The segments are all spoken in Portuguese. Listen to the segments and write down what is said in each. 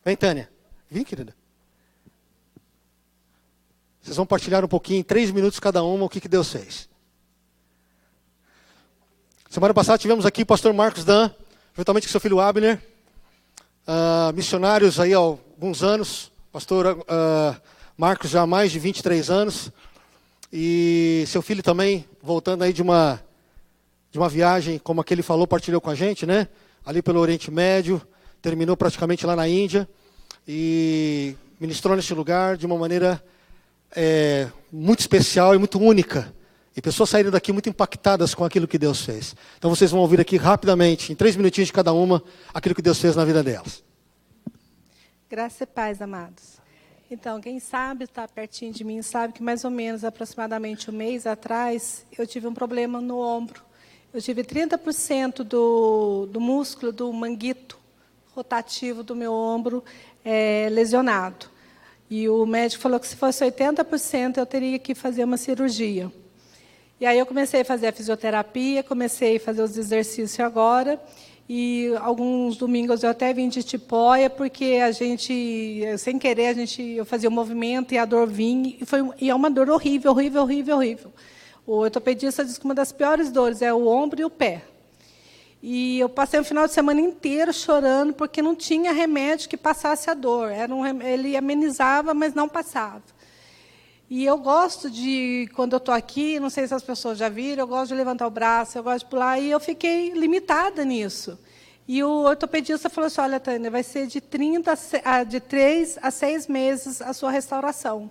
Vem, Tânia. Vem, querida. Vocês vão partilhar um pouquinho, em 3 minutos cada uma, o que Deus fez. Semana passada tivemos aqui o pastor Marcos Dan, juntamente com seu filho Abner, missionários aí há alguns anos, pastor Marcos já há mais de 23 anos, e seu filho também, voltando aí de uma viagem, como aquele falou, partilhou com a gente, né? Ali pelo Oriente Médio, terminou praticamente lá na Índia, e ministrou neste lugar de uma maneira muito especial e muito única. E pessoas saíram daqui muito impactadas com aquilo que Deus fez. Então vocês vão ouvir aqui rapidamente, em 3 minutinhos de cada uma, aquilo que Deus fez na vida delas. Graça e paz, amados. Então, quem sabe, está pertinho de mim, sabe que mais ou menos, aproximadamente um mês atrás, eu tive um problema no ombro. Eu tive 30% do músculo do manguito rotativo do meu ombro lesionado. E o médico falou que se fosse 80%, eu teria que fazer uma cirurgia. E aí eu comecei a fazer a fisioterapia, comecei a fazer os exercícios agora. E alguns domingos eu até vim de tipóia, porque sem querer, eu fazia o movimento e a dor vinha. E é uma dor horrível, horrível, horrível, horrível. O ortopedista diz que uma das piores dores é o ombro e o pé. E eu passei o final de semana inteiro chorando, porque não tinha remédio que passasse a dor. Ele amenizava, mas não passava. E eu gosto de, quando eu estou aqui, não sei se as pessoas já viram, eu gosto de levantar o braço, eu gosto de pular, e eu fiquei limitada nisso. E o ortopedista falou assim, olha, Tânia, vai ser de 3 a 6 meses a sua restauração.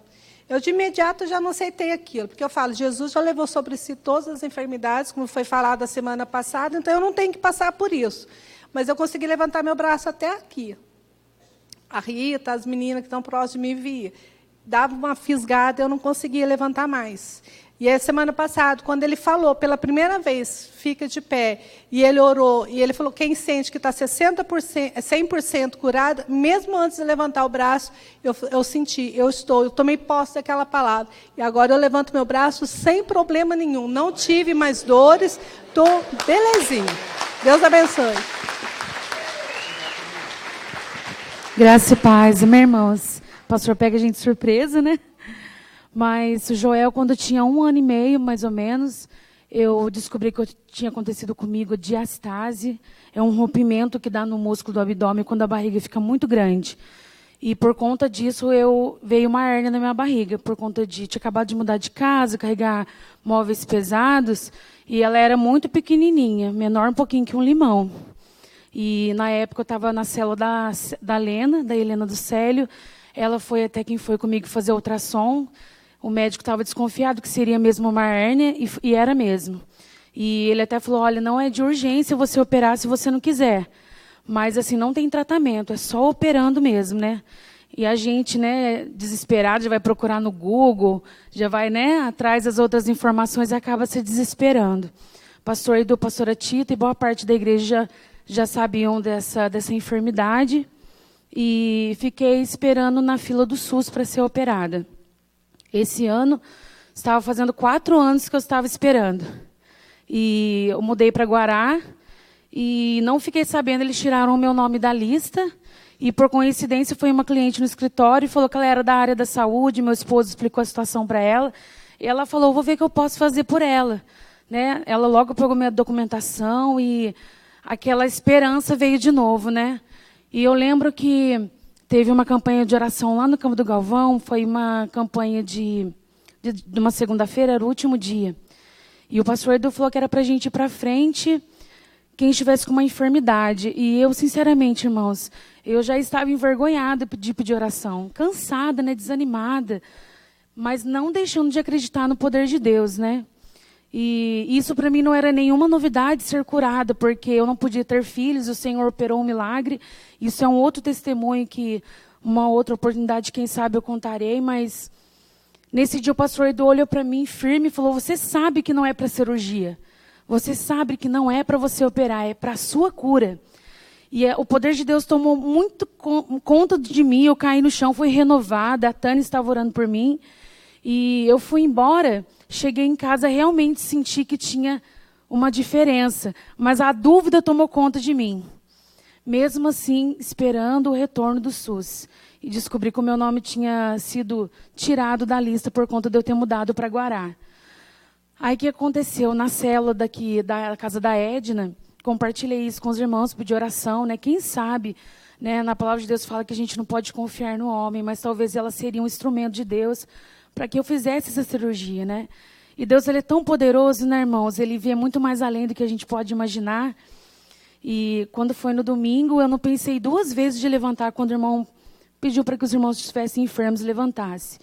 Eu, de imediato, já não aceitei aquilo, porque eu falo, Jesus já levou sobre si todas as enfermidades, como foi falado a semana passada, então eu não tenho que passar por isso. Mas eu consegui levantar meu braço até aqui. A Rita, as meninas que estão próximas de mim, via. Dava uma fisgada, eu não conseguia levantar mais. E a semana passada, quando ele falou pela primeira vez, fica de pé, e ele orou, e ele falou, quem sente que está 100% curada, mesmo antes de levantar o braço, eu senti, eu tomei posse daquela palavra. E agora eu levanto meu braço sem problema nenhum. Não tive mais dores, estou belezinha. Deus abençoe. Graça e paz, meus irmãos. O pastor pega a gente de surpresa, né? Mas o Joel, quando tinha 1 ano e meio, mais ou menos, eu descobri que tinha acontecido comigo diastase. É um rompimento que dá no músculo do abdômen quando a barriga fica muito grande. E por conta disso, veio uma hérnia na minha barriga, por conta de tinha acabado de mudar de casa, carregar móveis pesados, e ela era muito pequenininha, menor um pouquinho que um limão. E na época eu estava na célula da Helena do Célio. Ela foi até quem foi comigo fazer ultrassom. O médico estava desconfiado que seria mesmo uma hérnia, e era mesmo. E ele até falou, olha, não é de urgência você operar se você não quiser. Mas, assim, não tem tratamento, é só operando mesmo, né? E a gente, né, desesperado, já vai procurar no Google, já vai, né, atrás das outras informações e acaba se desesperando. Pastor Edu, pastora Tita e boa parte da igreja já sabiam dessa enfermidade. E fiquei esperando na fila do SUS para ser operada. Esse ano, estava fazendo 4 anos que eu estava esperando. E eu mudei para Guará e não fiquei sabendo, eles tiraram o meu nome da lista. E, por coincidência, foi uma cliente no escritório e falou que ela era da área da saúde, meu esposo explicou a situação para ela. E ela falou, vou ver o que eu posso fazer por ela. Né? Ela logo pegou minha documentação e aquela esperança veio de novo, né? E eu lembro que teve uma campanha de oração lá no Campo do Galvão, foi uma campanha de uma segunda-feira, era o último dia. E o pastor Edu falou que era para a gente ir para frente, quem estivesse com uma enfermidade. E eu, sinceramente, irmãos, eu já estava envergonhada de pedir oração, cansada, né, desanimada, mas não deixando de acreditar no poder de Deus, né? E isso para mim não era nenhuma novidade ser curada, porque eu não podia ter filhos, o Senhor operou um milagre. Isso é um outro testemunho que, uma outra oportunidade, quem sabe eu contarei, mas nesse dia o pastor Edu olhou para mim firme e falou, você sabe que não é para cirurgia, você sabe que não é para você operar, é para a sua cura. E o poder de Deus tomou muito conta de mim, eu caí no chão, fui renovada, a Tânia estava orando por mim, e eu fui embora. Cheguei em casa, realmente senti que tinha uma diferença, mas a dúvida tomou conta de mim. mesmo assim esperando o retorno do SUS. E descobri que o meu nome tinha sido tirado da lista por conta de eu ter mudado para Guará. Aí o que aconteceu? Na célula daqui da casa da Edna, compartilhei isso com os irmãos, pedi oração, né? Quem sabe, né? Na palavra de Deus fala que a gente não pode confiar no homem, mas talvez ela seria um instrumento de Deus para que eu fizesse essa cirurgia, né? E Deus, ele é tão poderoso, né, irmãos? Ele vê muito mais além do que a gente pode imaginar. E quando foi no domingo, eu não pensei 2 vezes de levantar quando o irmão pediu para que os irmãos que estivessem enfermos levantassem.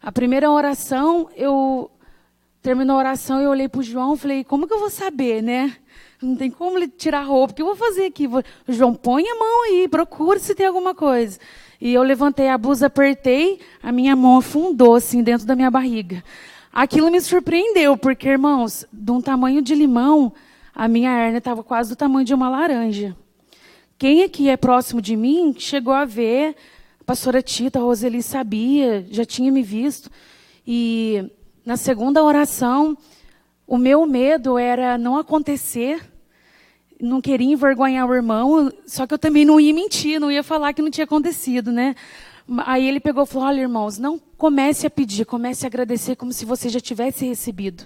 A primeira oração, terminou a oração, eu olhei para o João e falei, como que eu vou saber, né? Não tem como ele tirar a roupa, o que eu vou fazer aqui? O João, põe a mão aí, procura se tem alguma coisa. E eu levantei a blusa, apertei, a minha mão afundou assim dentro da minha barriga. Aquilo me surpreendeu, porque, irmãos, de um tamanho de limão, a minha hérnia estava quase do tamanho de uma laranja. Quem aqui é próximo de mim chegou a ver, a pastora Tita, a Roseli sabia, já tinha me visto. E na segunda oração, o meu medo era não acontecer, não queria envergonhar o irmão, só que eu também não ia mentir, não ia falar que não tinha acontecido, né? Aí ele pegou e falou, olha, irmãos, não comece a pedir, comece a agradecer como se você já tivesse recebido.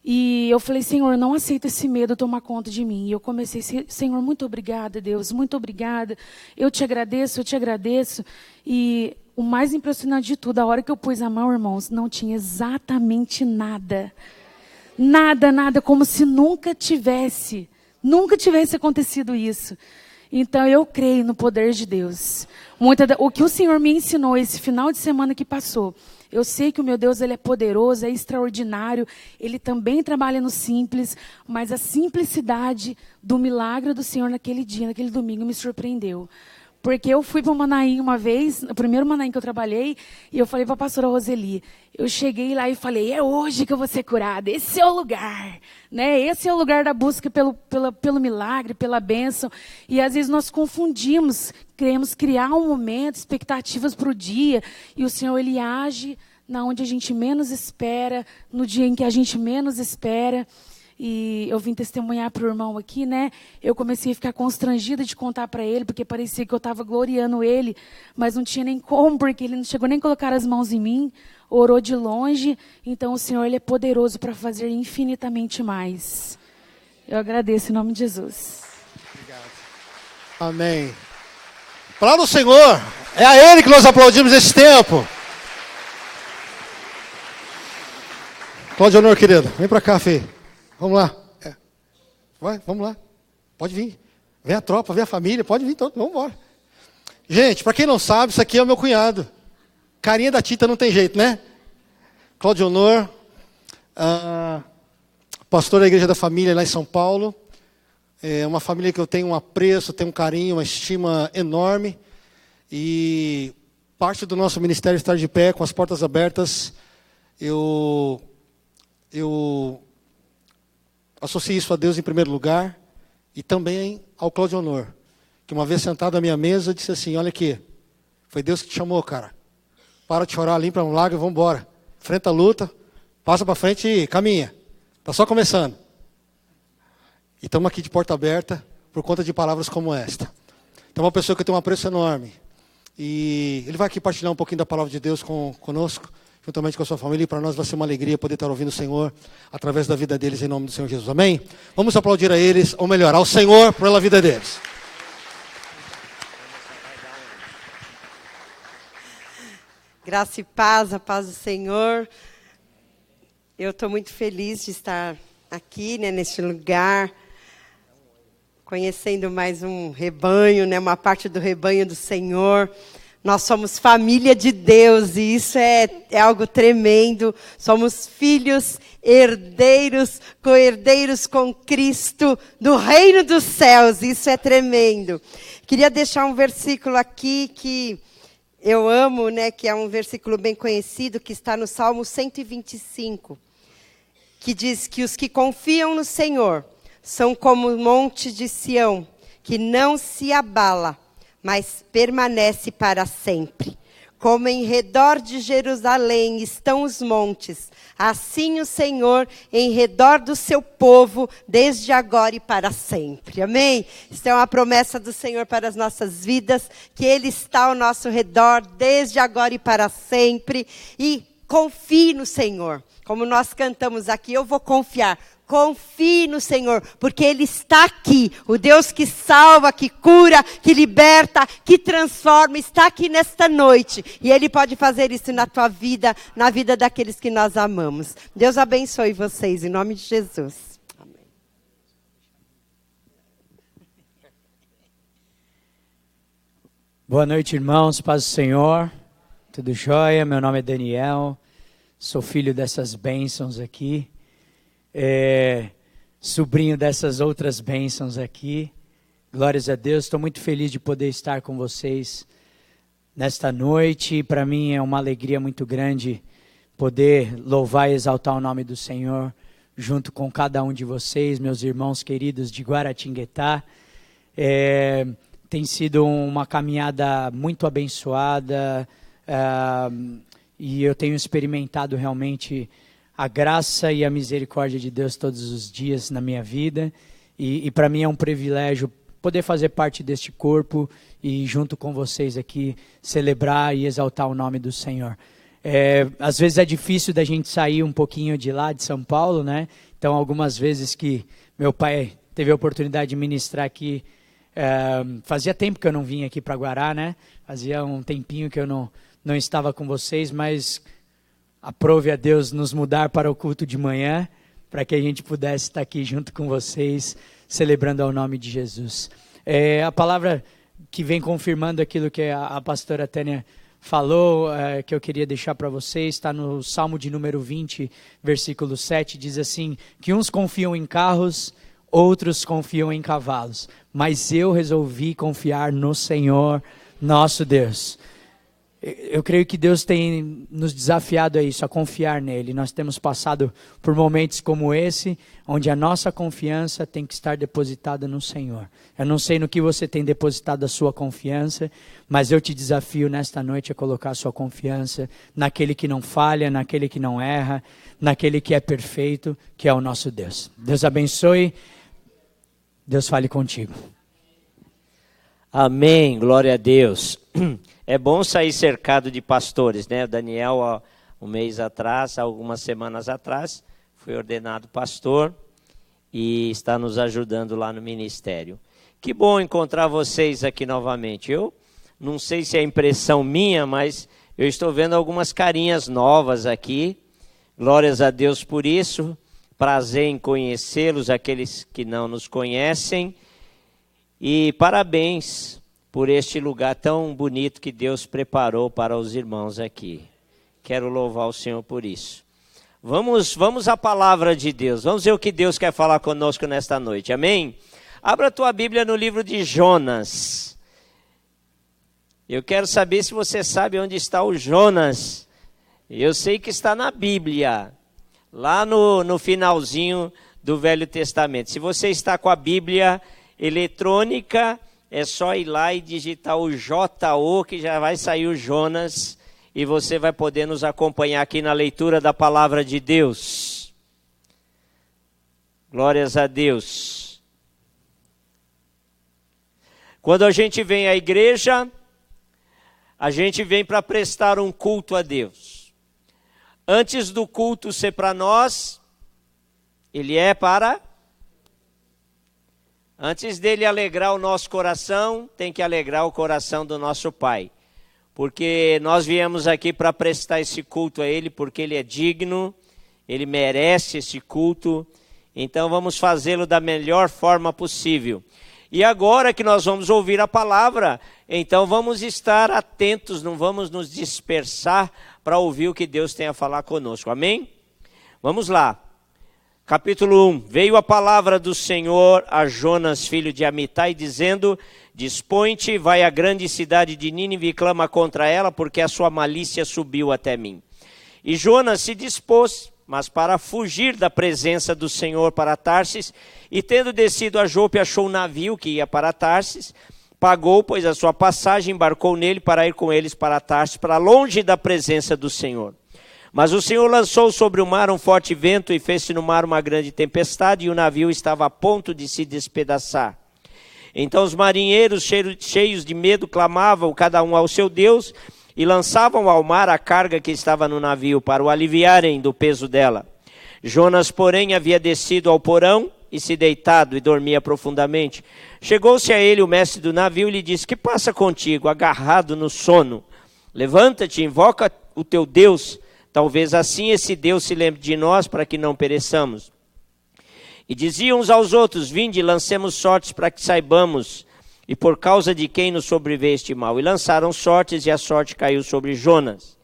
E eu falei, Senhor, não aceita esse medo tomar conta de mim. E eu comecei, Senhor, muito obrigada, Deus, muito obrigada. Eu te agradeço, eu te agradeço. E o mais impressionante de tudo, a hora que eu pus a mão, irmãos, não tinha exatamente nada. Nada, nada, como se nunca tivesse acontecido isso. Então, eu creio no poder de Deus. O que o Senhor me ensinou esse final de semana que passou, eu sei que o meu Deus, ele é poderoso, é extraordinário, ele também trabalha no simples, mas a simplicidade do milagre do Senhor naquele dia, naquele domingo, me surpreendeu. Porque eu fui para o Manaim uma vez, o primeiro Manaim que eu trabalhei, e eu falei para a pastora Roseli, eu cheguei lá e falei, é hoje que eu vou ser curada, esse é o lugar, né? Esse é o lugar da busca pelo milagre, pela bênção. E às vezes nós confundimos, queremos criar um momento, expectativas para o dia, e o Senhor, ele age na onde a gente menos espera, no dia em que a gente menos espera. E eu vim testemunhar para o irmão aqui, né? Eu comecei a ficar constrangida de contar para ele, porque parecia que eu estava gloriando ele, mas não tinha nem como, porque ele não chegou nem a colocar as mãos em mim, orou de longe. Então, o Senhor, ele é poderoso para fazer infinitamente mais. Eu agradeço em nome de Jesus. Obrigado. Amém. Palavra do Senhor. É a Ele que nós aplaudimos esse tempo. Cláudio Honor, querido, vem para cá, Fê. Vamos lá. Vai, vamos lá. Pode vir. Vem a tropa, vem a família, pode vir todo. Vamos embora. Gente, para quem não sabe, isso aqui é o meu cunhado. Carinha da Tita não tem jeito, né? Cláudio Honor, pastor da Igreja da Família lá em São Paulo. É uma família que eu tenho um apreço, tenho um carinho, uma estima enorme. E parte do nosso ministério estar de pé, com as portas abertas. Eu associo isso a Deus em primeiro lugar e também ao Cláudio Honor, que uma vez sentado à minha mesa disse assim, olha aqui, foi Deus que te chamou, cara. Para de chorar, limpa um lago e vamos embora. Enfrenta a luta, passa para frente e caminha. Está só começando. E estamos aqui de porta aberta por conta de palavras como esta. Então, uma pessoa que eu tenho um apreço enorme. E ele vai aqui partilhar um pouquinho da palavra de Deus conosco, juntamente com a sua família, e para nós vai ser uma alegria poder estar ouvindo o Senhor através da vida deles, em nome do Senhor Jesus. Amém? Vamos aplaudir a eles, ou melhor, ao Senhor pela vida deles. Graça e paz, a paz do Senhor. Eu estou muito feliz de estar aqui, né, neste lugar, conhecendo mais um rebanho, né, uma parte do rebanho do Senhor. Nós somos família de Deus e isso é algo tremendo. Somos filhos, herdeiros, co-herdeiros com Cristo do reino dos céus. Isso é tremendo. Queria deixar um versículo aqui que eu amo, né, que é um versículo bem conhecido, que está no Salmo 125, que diz que os que confiam no Senhor são como o monte de Sião, que não se abala, mas permanece para sempre. Como em redor de Jerusalém estão os montes, assim o Senhor em redor do seu povo, desde agora e para sempre. Amém? Isso é uma promessa do Senhor para as nossas vidas, que Ele está ao nosso redor, desde agora e para sempre. E confie no Senhor. Como nós cantamos aqui, eu vou confiar. Confie no Senhor, porque Ele está aqui. O Deus que salva, que cura, que liberta, que transforma, está aqui nesta noite. E Ele pode fazer isso na tua vida, na vida daqueles que nós amamos. Deus abençoe vocês, em nome de Jesus. Amém. Boa noite, irmãos, paz do Senhor. Tudo jóia? Meu nome é Daniel. Sou filho dessas bênçãos aqui. Sobrinho dessas outras bênçãos aqui. Glórias a Deus, estou muito feliz de poder estar com vocês nesta noite. Para mim é uma alegria muito grande poder louvar e exaltar o nome do Senhor junto com cada um de vocês, meus irmãos queridos de Guaratinguetá. Tem sido uma caminhada muito abençoada e eu tenho experimentado realmente a graça e a misericórdia de Deus todos os dias na minha vida, e para mim é um privilégio poder fazer parte deste corpo e junto com vocês aqui celebrar e exaltar o nome do Senhor. Às vezes é difícil da gente sair um pouquinho de lá de São Paulo, né? Então algumas vezes que meu pai teve a oportunidade de ministrar aqui, fazia tempo que eu não vinha aqui para Guará, né? Fazia um tempinho que eu não estava com vocês, mas aprove a Deus nos mudar para o culto de manhã, para que a gente pudesse estar aqui junto com vocês, celebrando ao nome de Jesus. A palavra que vem confirmando aquilo que a pastora Tânia falou, que eu queria deixar para vocês, está no Salmo de número 20, versículo 7, diz assim, que uns confiam em carros, outros confiam em cavalos, mas eu resolvi confiar no Senhor, nosso Deus. Eu creio que Deus tem nos desafiado a isso, a confiar nele. Nós temos passado por momentos como esse, onde a nossa confiança tem que estar depositada no Senhor. Eu não sei no que você tem depositado a sua confiança, mas eu te desafio nesta noite a colocar a sua confiança naquele que não falha, naquele que não erra, naquele que é perfeito, que é o nosso Deus. Deus abençoe, Deus fale contigo. Amém, glória a Deus. É bom sair cercado de pastores, né? O Daniel, um mês atrás, algumas semanas atrás, foi ordenado pastor e está nos ajudando lá no ministério. Que bom encontrar vocês aqui novamente. Eu não sei se é impressão minha, mas eu estou vendo algumas carinhas novas aqui. Glórias a Deus por isso. Prazer em conhecê-los, aqueles que não nos conhecem. E parabéns por este lugar tão bonito que Deus preparou para os irmãos aqui. Quero louvar o Senhor por isso. Vamos à palavra de Deus. Vamos ver o que Deus quer falar conosco nesta noite. Amém? Abra a tua Bíblia no livro de Jonas. Eu quero saber se você sabe onde está o Jonas. Eu sei que está na Bíblia, lá no finalzinho do Velho Testamento. Se você está com a Bíblia eletrônica, é só ir lá e digitar o JO, que já vai sair o Jonas, e você vai poder nos acompanhar aqui na leitura da palavra de Deus. Glórias a Deus. Quando a gente vem à igreja, a gente vem para prestar um culto a Deus. Antes do culto ser para nós, ele é para... Antes dele alegrar o nosso coração, tem que alegrar o coração do nosso Pai. Porque nós viemos aqui para prestar esse culto a Ele, porque Ele é digno, Ele merece esse culto. Então vamos fazê-lo da melhor forma possível. E agora que nós vamos ouvir a palavra, então vamos estar atentos, não vamos nos dispersar para ouvir o que Deus tem a falar conosco. Amém? Vamos lá. Capítulo 1, veio a palavra do Senhor a Jonas, filho de Amitai, dizendo, dispõe-te, vai à grande cidade de Nínive e clama contra ela, porque a sua malícia subiu até mim. E Jonas se dispôs, mas para fugir da presença do Senhor para Tarsis, e tendo descido a Jope, achou um navio que ia para Tarsis, pagou, pois, a sua passagem, embarcou nele para ir com eles para Tarsis, para longe da presença do Senhor. Mas o Senhor lançou sobre o mar um forte vento e fez-se no mar uma grande tempestade, e o navio estava a ponto de se despedaçar. Então os marinheiros, cheios de medo, clamavam cada um ao seu Deus e lançavam ao mar a carga que estava no navio para o aliviarem do peso dela. Jonas, porém, havia descido ao porão e se deitado e dormia profundamente. Chegou-se a ele o mestre do navio e lhe disse: que passa contigo, agarrado no sono? Levanta-te, invoca o teu Deus. Talvez assim esse Deus se lembre de nós para que não pereçamos. E diziam uns aos outros: vinde, lancemos sortes para que saibamos, e por causa de quem nos sobreveio este mal. E lançaram sortes, e a sorte caiu sobre Jonas.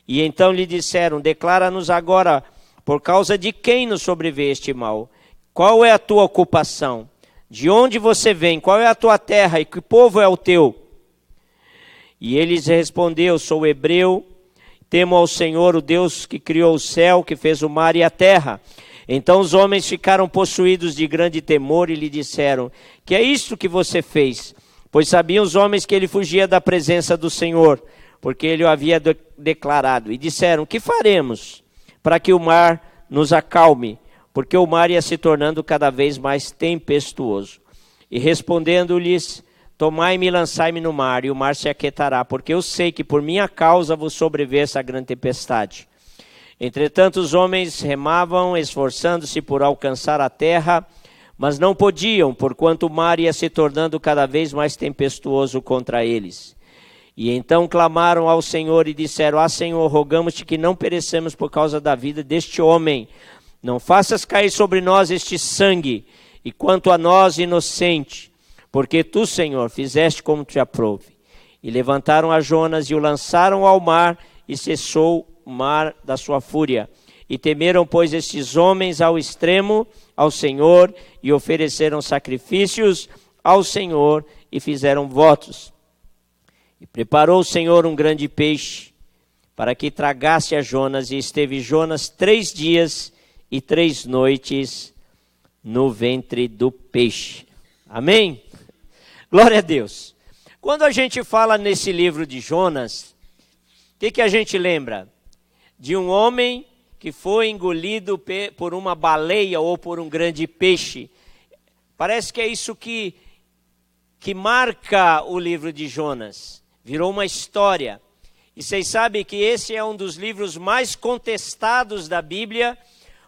E então lhe disseram: declara-nos agora, por causa de quem nos sobreveio este mal. Qual é a tua ocupação? De onde você vem? Qual é a tua terra? E que povo é o teu? E ele lhes respondeu: sou hebreu, temo ao Senhor, o Deus que criou o céu, que fez o mar e a terra. Então os homens ficaram possuídos de grande temor e lhe disseram: que é isto que você fez? Pois sabiam os homens que ele fugia da presença do Senhor, porque ele o havia declarado. E disseram: que faremos para que o mar nos acalme? Porque o mar ia se tornando cada vez mais tempestuoso. E respondendo-lhes: tomai-me e lançai-me no mar, e o mar se aquietará, porque eu sei que por minha causa vos sobreveio essa grande tempestade. Entretanto os homens remavam, esforçando-se por alcançar a terra, mas não podiam, porquanto o mar ia se tornando cada vez mais tempestuoso contra eles. E então clamaram ao Senhor e disseram: ah, Senhor, rogamos-te que não pereçamos por causa da vida deste homem. Não faças cair sobre nós este sangue, e quanto a nós, inocente, porque tu, Senhor, fizeste como te aprouve. E levantaram a Jonas e o lançaram ao mar, e cessou o mar da sua fúria. E temeram, pois, estes homens ao extremo ao Senhor, e ofereceram sacrifícios ao Senhor, e fizeram votos. E preparou o Senhor um grande peixe, para que tragasse a Jonas, e esteve Jonas 3 dias e 3 noites no ventre do peixe. Amém? Glória a Deus. Quando a gente fala nesse livro de Jonas, o que a gente lembra? De um homem que foi engolido por uma baleia ou por um grande peixe. Parece que é isso que marca o livro de Jonas. Virou uma história. E vocês sabem que esse é um dos livros mais contestados da Bíblia,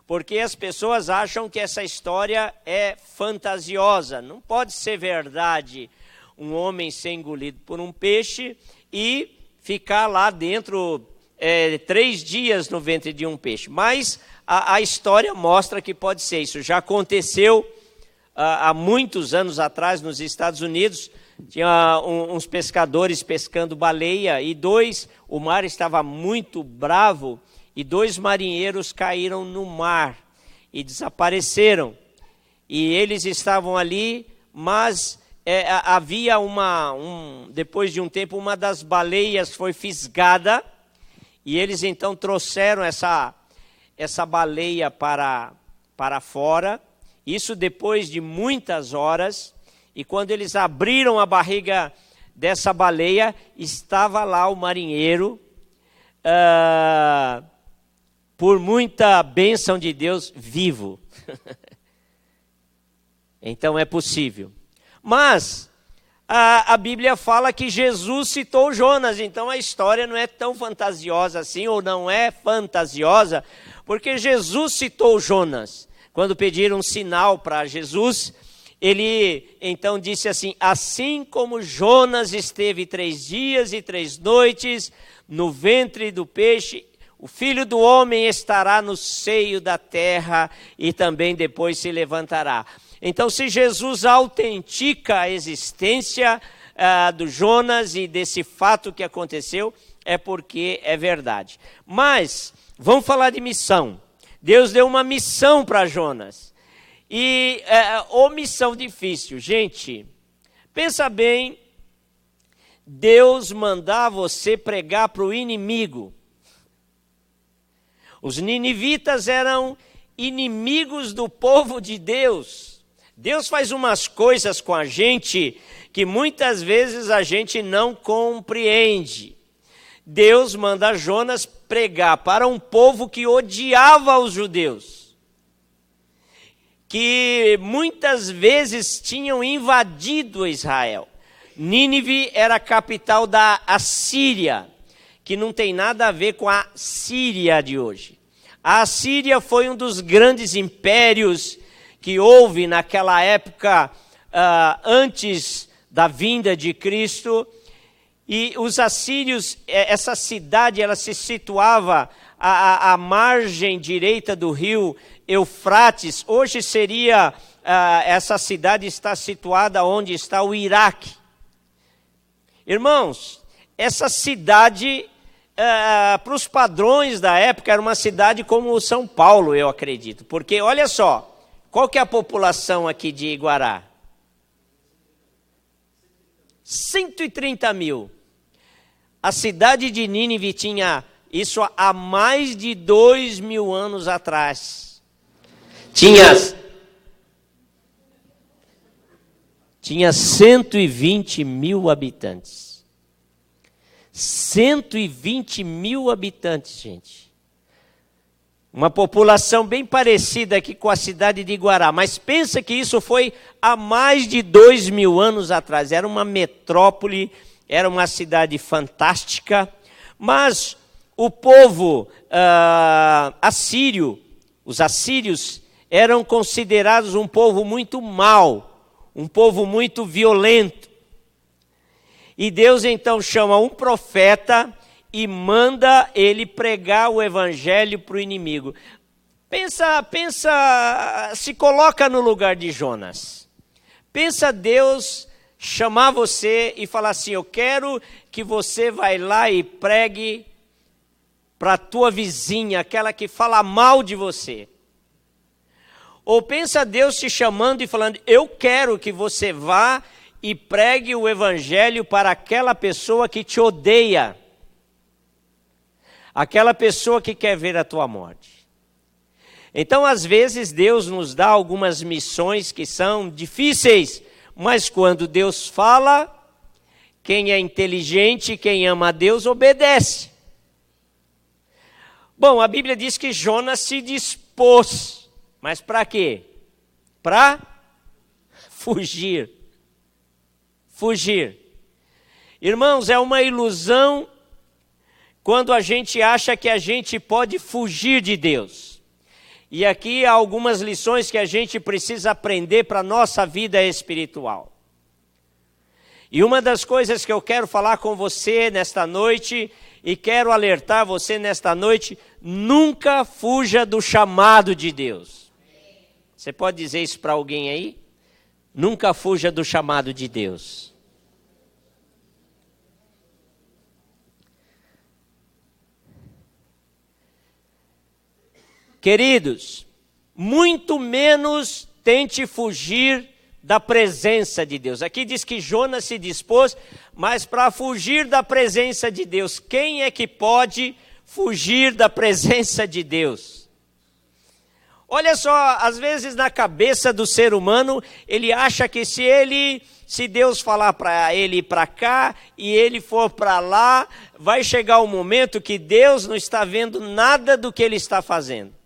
porque as pessoas acham que essa história é fantasiosa. Não pode ser verdade um homem ser engolido por um peixe e ficar lá dentro 3 dias no ventre de um peixe. Mas a história mostra que pode ser. Isso já aconteceu há muitos anos atrás nos Estados Unidos. Tinha uns pescadores pescando baleia e o mar estava muito bravo e 2 marinheiros caíram no mar e desapareceram. E eles estavam ali, mas havia depois de um tempo, uma das baleias foi fisgada. E eles então trouxeram essa baleia para fora, isso depois de muitas horas, e quando eles abriram a barriga dessa baleia, estava lá o marinheiro, por muita bênção de Deus, vivo. Então é possível. Mas a Bíblia fala que Jesus citou Jonas, então a história não é tão fantasiosa assim, ou não é fantasiosa, porque Jesus citou Jonas. Quando pediram um sinal para Jesus, ele então disse assim: assim como Jonas esteve 3 dias e 3 noites no ventre do peixe, o Filho do Homem estará no seio da terra e também depois se levantará. Então, se Jesus autentica a existência do Jonas e desse fato que aconteceu, é porque é verdade. Mas, vamos falar de missão. Deus deu uma missão para Jonas. E, missão difícil. Gente, pensa bem, Deus mandar você pregar para o inimigo. Os ninivitas eram inimigos do povo de Deus. Deus faz umas coisas com a gente que muitas vezes a gente não compreende. Deus manda Jonas pregar para um povo que odiava os judeus, que muitas vezes tinham invadido Israel. Nínive era a capital da Assíria, que não tem nada a ver com a Síria de hoje. A Assíria foi um dos grandes impérios que houve naquela época, antes da vinda de Cristo. E os assírios, essa cidade, ela se situava à margem direita do rio Eufrates. Hoje seria, essa cidade está situada onde está o Iraque. Irmãos, essa cidade, para os padrões da época, era uma cidade como São Paulo, eu acredito. Porque, olha só, qual que é a população aqui de Iguará? 130 mil. A cidade de Nínive tinha isso há mais de 2.000 anos atrás. Tinha 120 mil habitantes. 120 mil habitantes, gente. Uma população bem parecida aqui com a cidade de Iguará. Mas pensa que isso foi há mais de 2.000 anos atrás. Era uma metrópole, era uma cidade fantástica. Mas o povo assírio, os assírios, eram considerados um povo muito mau, um povo muito violento. E Deus então chama um profeta e manda ele pregar o evangelho para o inimigo. Pensa, se coloca no lugar de Jonas. Pensa Deus chamar você e falar assim: eu quero que você vai lá e pregue para a tua vizinha, aquela que fala mal de você. Ou pensa Deus te chamando e falando: eu quero que você vá e pregue o evangelho para aquela pessoa que te odeia, aquela pessoa que quer ver a tua morte. Então, às vezes, Deus nos dá algumas missões que são difíceis, mas quando Deus fala, quem é inteligente, quem ama a Deus, obedece. Bom, a Bíblia diz que Jonas se dispôs. Mas para quê? Para fugir. Fugir. Irmãos, é uma ilusão quando a gente acha que a gente pode fugir de Deus. E aqui há algumas lições que a gente precisa aprender para a nossa vida espiritual. E uma das coisas que eu quero falar com você nesta noite, e quero alertar você nesta noite: nunca fuja do chamado de Deus. Você pode dizer isso para alguém aí? Nunca fuja do chamado de Deus. Queridos, muito menos tente fugir da presença de Deus. Aqui diz que Jonas se dispôs, mas para fugir da presença de Deus. Quem é que pode fugir da presença de Deus? Olha só, às vezes na cabeça do ser humano, ele acha que se Deus falar para ele ir para cá e ele for para lá, vai chegar um momento que Deus não está vendo nada do que ele está fazendo.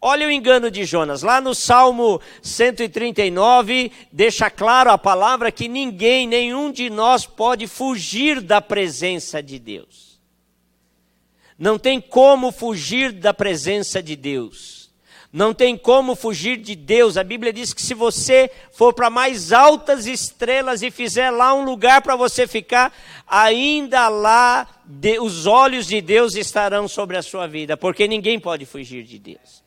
Olha o engano de Jonas. Lá no Salmo 139, deixa claro a palavra que nenhum de nós pode fugir da presença de Deus. Não tem como fugir da presença de Deus. Não tem como fugir de Deus. A Bíblia diz que se você for para mais altas estrelas e fizer lá um lugar para você ficar, ainda lá os olhos de Deus estarão sobre a sua vida, porque ninguém pode fugir de Deus.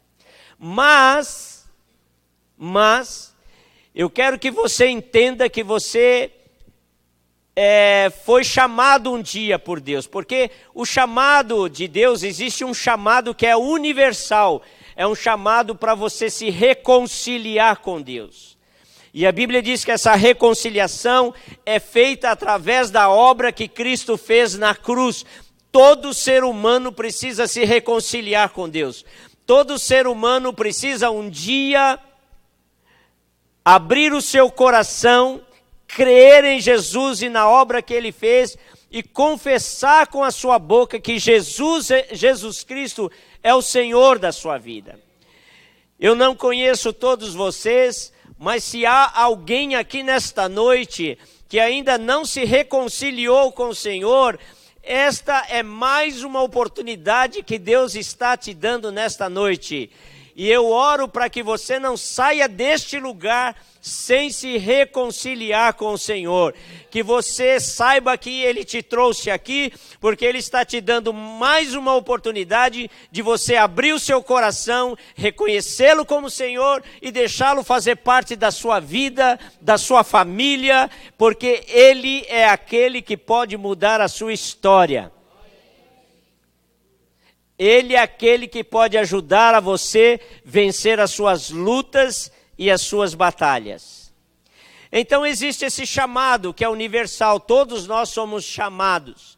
Mas, eu quero que você entenda que você foi chamado um dia por Deus, porque o chamado de Deus, existe um chamado que é universal, é um chamado para você se reconciliar com Deus. E a Bíblia diz que essa reconciliação é feita através da obra que Cristo fez na cruz. Todo ser humano precisa se reconciliar com Deus. Todo ser humano precisa um dia abrir o seu coração, crer em Jesus e na obra que Ele fez e confessar com a sua boca que Jesus Cristo é o Senhor da sua vida. Eu não conheço todos vocês, mas se há alguém aqui nesta noite que ainda não se reconciliou com o Senhor, esta é mais uma oportunidade que Deus está te dando nesta noite. E eu oro para que você não saia deste lugar sem se reconciliar com o Senhor. Que você saiba que Ele te trouxe aqui, porque Ele está te dando mais uma oportunidade de você abrir o seu coração, reconhecê-lo como Senhor e deixá-lo fazer parte da sua vida, da sua família, porque Ele é aquele que pode mudar a sua história. Ele é aquele que pode ajudar a você vencer as suas lutas e as suas batalhas. Então existe esse chamado que é universal, todos nós somos chamados.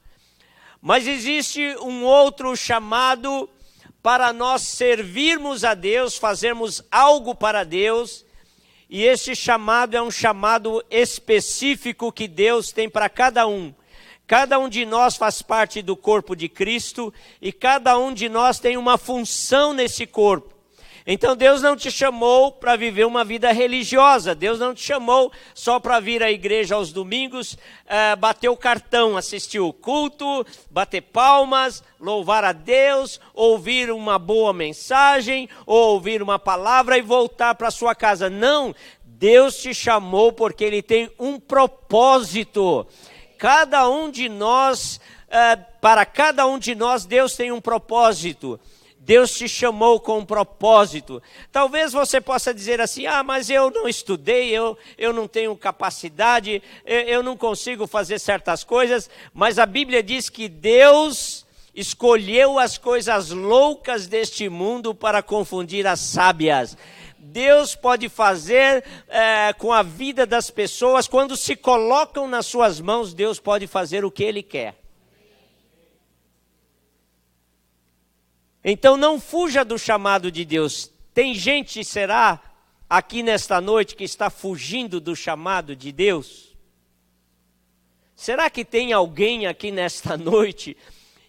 Mas existe um outro chamado para nós servirmos a Deus, fazermos algo para Deus. E esse chamado é um chamado específico que Deus tem para cada um. Cada um de nós faz parte do corpo de Cristo e cada um de nós tem uma função nesse corpo. Então Deus não te chamou para viver uma vida religiosa, Deus não te chamou só para vir à igreja aos domingos, bater o cartão, assistir o culto, bater palmas, louvar a Deus, ouvir uma boa mensagem, ou ouvir uma palavra e voltar para sua casa. Não, Deus te chamou porque Ele tem um propósito. Cada um de nós, para cada um de nós, Deus tem um propósito. Deus te chamou com um propósito. Talvez você possa dizer assim, mas eu não estudei, eu não tenho capacidade, eu não consigo fazer certas coisas. Mas a Bíblia diz que Deus escolheu as coisas loucas deste mundo para confundir as sábias. Deus pode fazer com a vida das pessoas, quando se colocam nas suas mãos, Deus pode fazer o que Ele quer. Então não fuja do chamado de Deus. Tem gente, será, aqui nesta noite que está fugindo do chamado de Deus? Será que tem alguém aqui nesta noite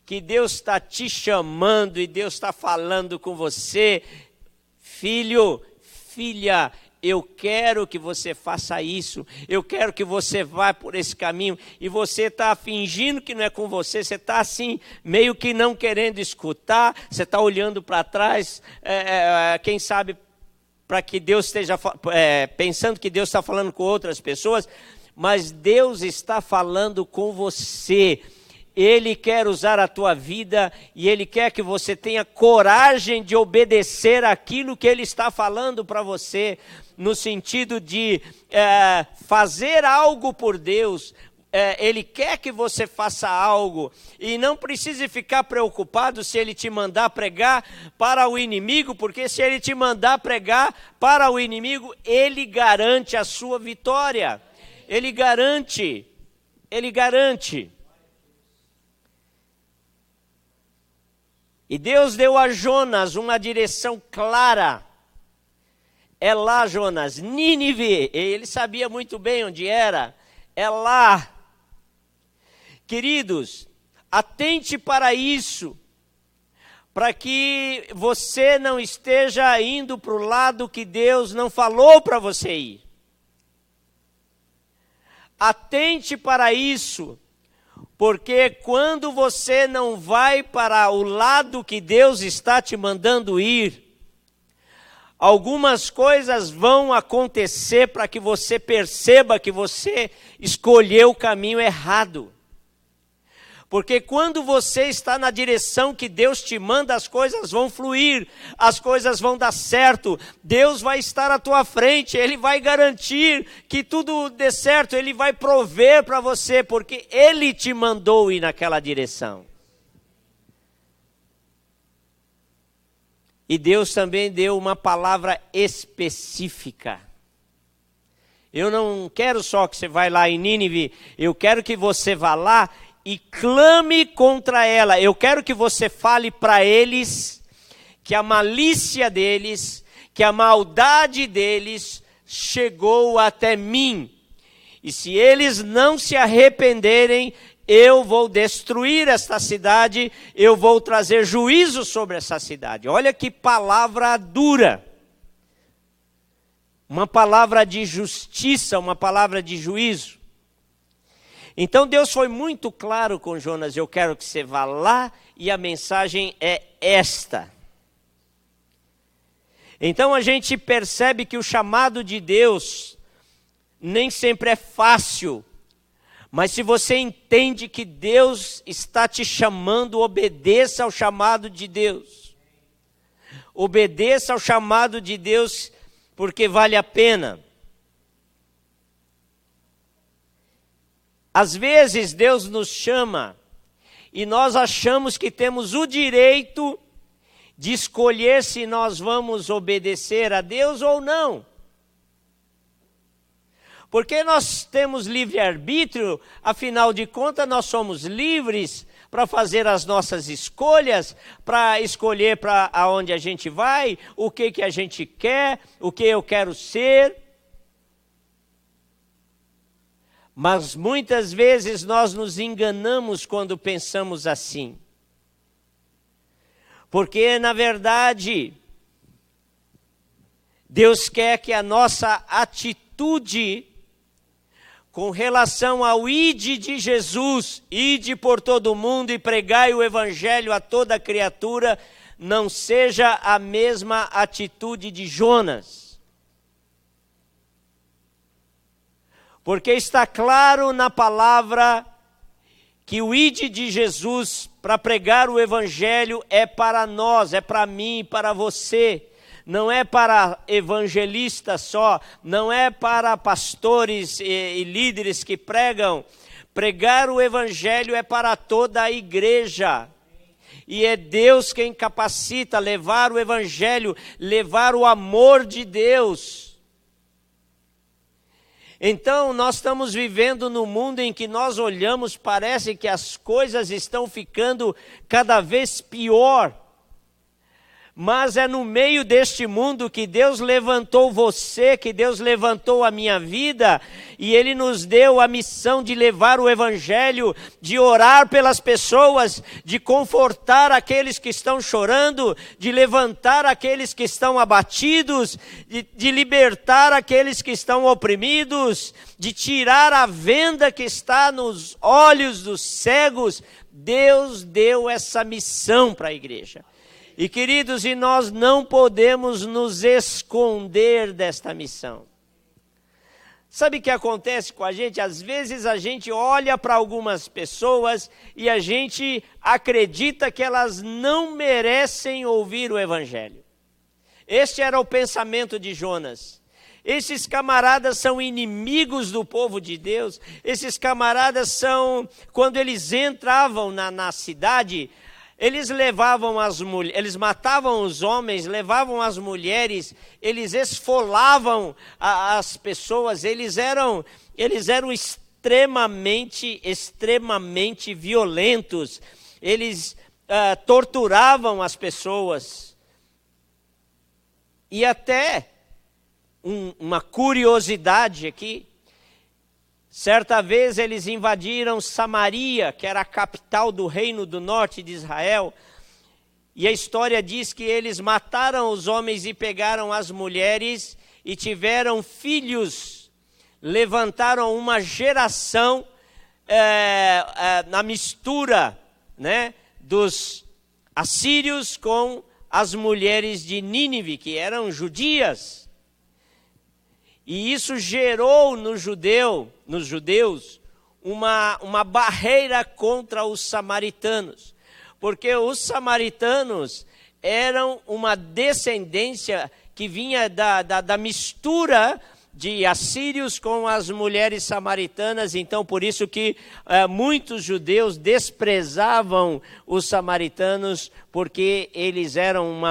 que Deus está te chamando e Deus está falando com você? Filho, filha, eu quero que você faça isso, eu quero que você vá por esse caminho, e você está fingindo que não é com você, você está assim, meio que não querendo escutar, você está olhando para trás, quem sabe para que Deus esteja pensando que Deus está falando com outras pessoas, mas Deus está falando com você. Ele quer usar a tua vida e Ele quer que você tenha coragem de obedecer aquilo que Ele está falando para você, no sentido de fazer algo por Deus. Ele quer que você faça algo e não precise ficar preocupado se Ele te mandar pregar para o inimigo, porque se Ele te mandar pregar para o inimigo, Ele garante a sua vitória. Ele garante. E Deus deu a Jonas uma direção clara. É lá, Jonas, Nínive. Ele sabia muito bem onde era. É lá. Queridos, atente para isso, para que você não esteja indo para o lado que Deus não falou para você ir. Atente para isso. Porque quando você não vai para o lado que Deus está te mandando ir, algumas coisas vão acontecer para que você perceba que você escolheu o caminho errado. Porque quando você está na direção que Deus te manda, as coisas vão fluir, as coisas vão dar certo, Deus vai estar à tua frente, Ele vai garantir que tudo dê certo, Ele vai prover para você, porque Ele te mandou ir naquela direção. E Deus também deu uma palavra específica. Eu não quero só que você vá lá em Nínive, eu quero que você vá lá e clame contra ela. Eu quero que você fale para eles que a malícia deles, que a maldade deles chegou até mim. E se eles não se arrependerem, eu vou destruir esta cidade, eu vou trazer juízo sobre essa cidade. Olha que palavra dura. Uma palavra de justiça, uma palavra de juízo. Então Deus foi muito claro com Jonas: eu quero que você vá lá, e a mensagem é esta. Então a gente percebe que o chamado de Deus nem sempre é fácil, mas se você entende que Deus está te chamando, obedeça ao chamado de Deus. Obedeça ao chamado de Deus, porque vale a pena. Às vezes Deus nos chama e nós achamos que temos o direito de escolher se nós vamos obedecer a Deus ou não. Porque nós temos livre-arbítrio, afinal de contas nós somos livres para fazer as nossas escolhas, para escolher para aonde a gente vai, o que a gente quer, o que eu quero ser. Mas muitas vezes nós nos enganamos quando pensamos assim. Porque, na verdade, Deus quer que a nossa atitude com relação ao ide de Jesus, ide por todo o mundo e pregai o evangelho a toda criatura, não seja a mesma atitude de Jonas. Porque está claro na palavra que o ide de Jesus para pregar o evangelho é para nós, é para mim e para você. Não é para evangelistas só, não é para pastores e líderes que pregam. Pregar o evangelho é para toda a igreja. E é Deus quem capacita levar o evangelho, levar o amor de Deus. Então, nós estamos vivendo num mundo em que nós olhamos, parece que as coisas estão ficando cada vez pior. Mas é no meio deste mundo que Deus levantou você, que Deus levantou a minha vida, e Ele nos deu a missão de levar o evangelho, de orar pelas pessoas, de confortar aqueles que estão chorando, de levantar aqueles que estão abatidos, de libertar aqueles que estão oprimidos, de tirar a venda que está nos olhos dos cegos. Deus deu essa missão para a igreja. E queridos, e nós não podemos nos esconder desta missão. Sabe o que acontece com a gente? Às vezes a gente olha para algumas pessoas e a gente acredita que elas não merecem ouvir o evangelho. Este era o pensamento de Jonas. Esses camaradas são inimigos do povo de Deus. Esses camaradas são, quando eles entravam na cidade, eles levavam as mulheres, eles matavam os homens, levavam as mulheres, eles esfolavam as pessoas, eles eram extremamente violentos, eles torturavam as pessoas. E até uma curiosidade aqui, certa vez eles invadiram Samaria, que era a capital do reino do norte de Israel, e a história diz que eles mataram os homens e pegaram as mulheres e tiveram filhos, levantaram uma geração na mistura, né, dos assírios com as mulheres de Nínive, que eram judias. E isso gerou nos judeus uma barreira contra os samaritanos. Porque os samaritanos eram uma descendência que vinha da mistura de assírios com as mulheres samaritanas. Então, por isso que muitos judeus desprezavam os samaritanos, porque eles eram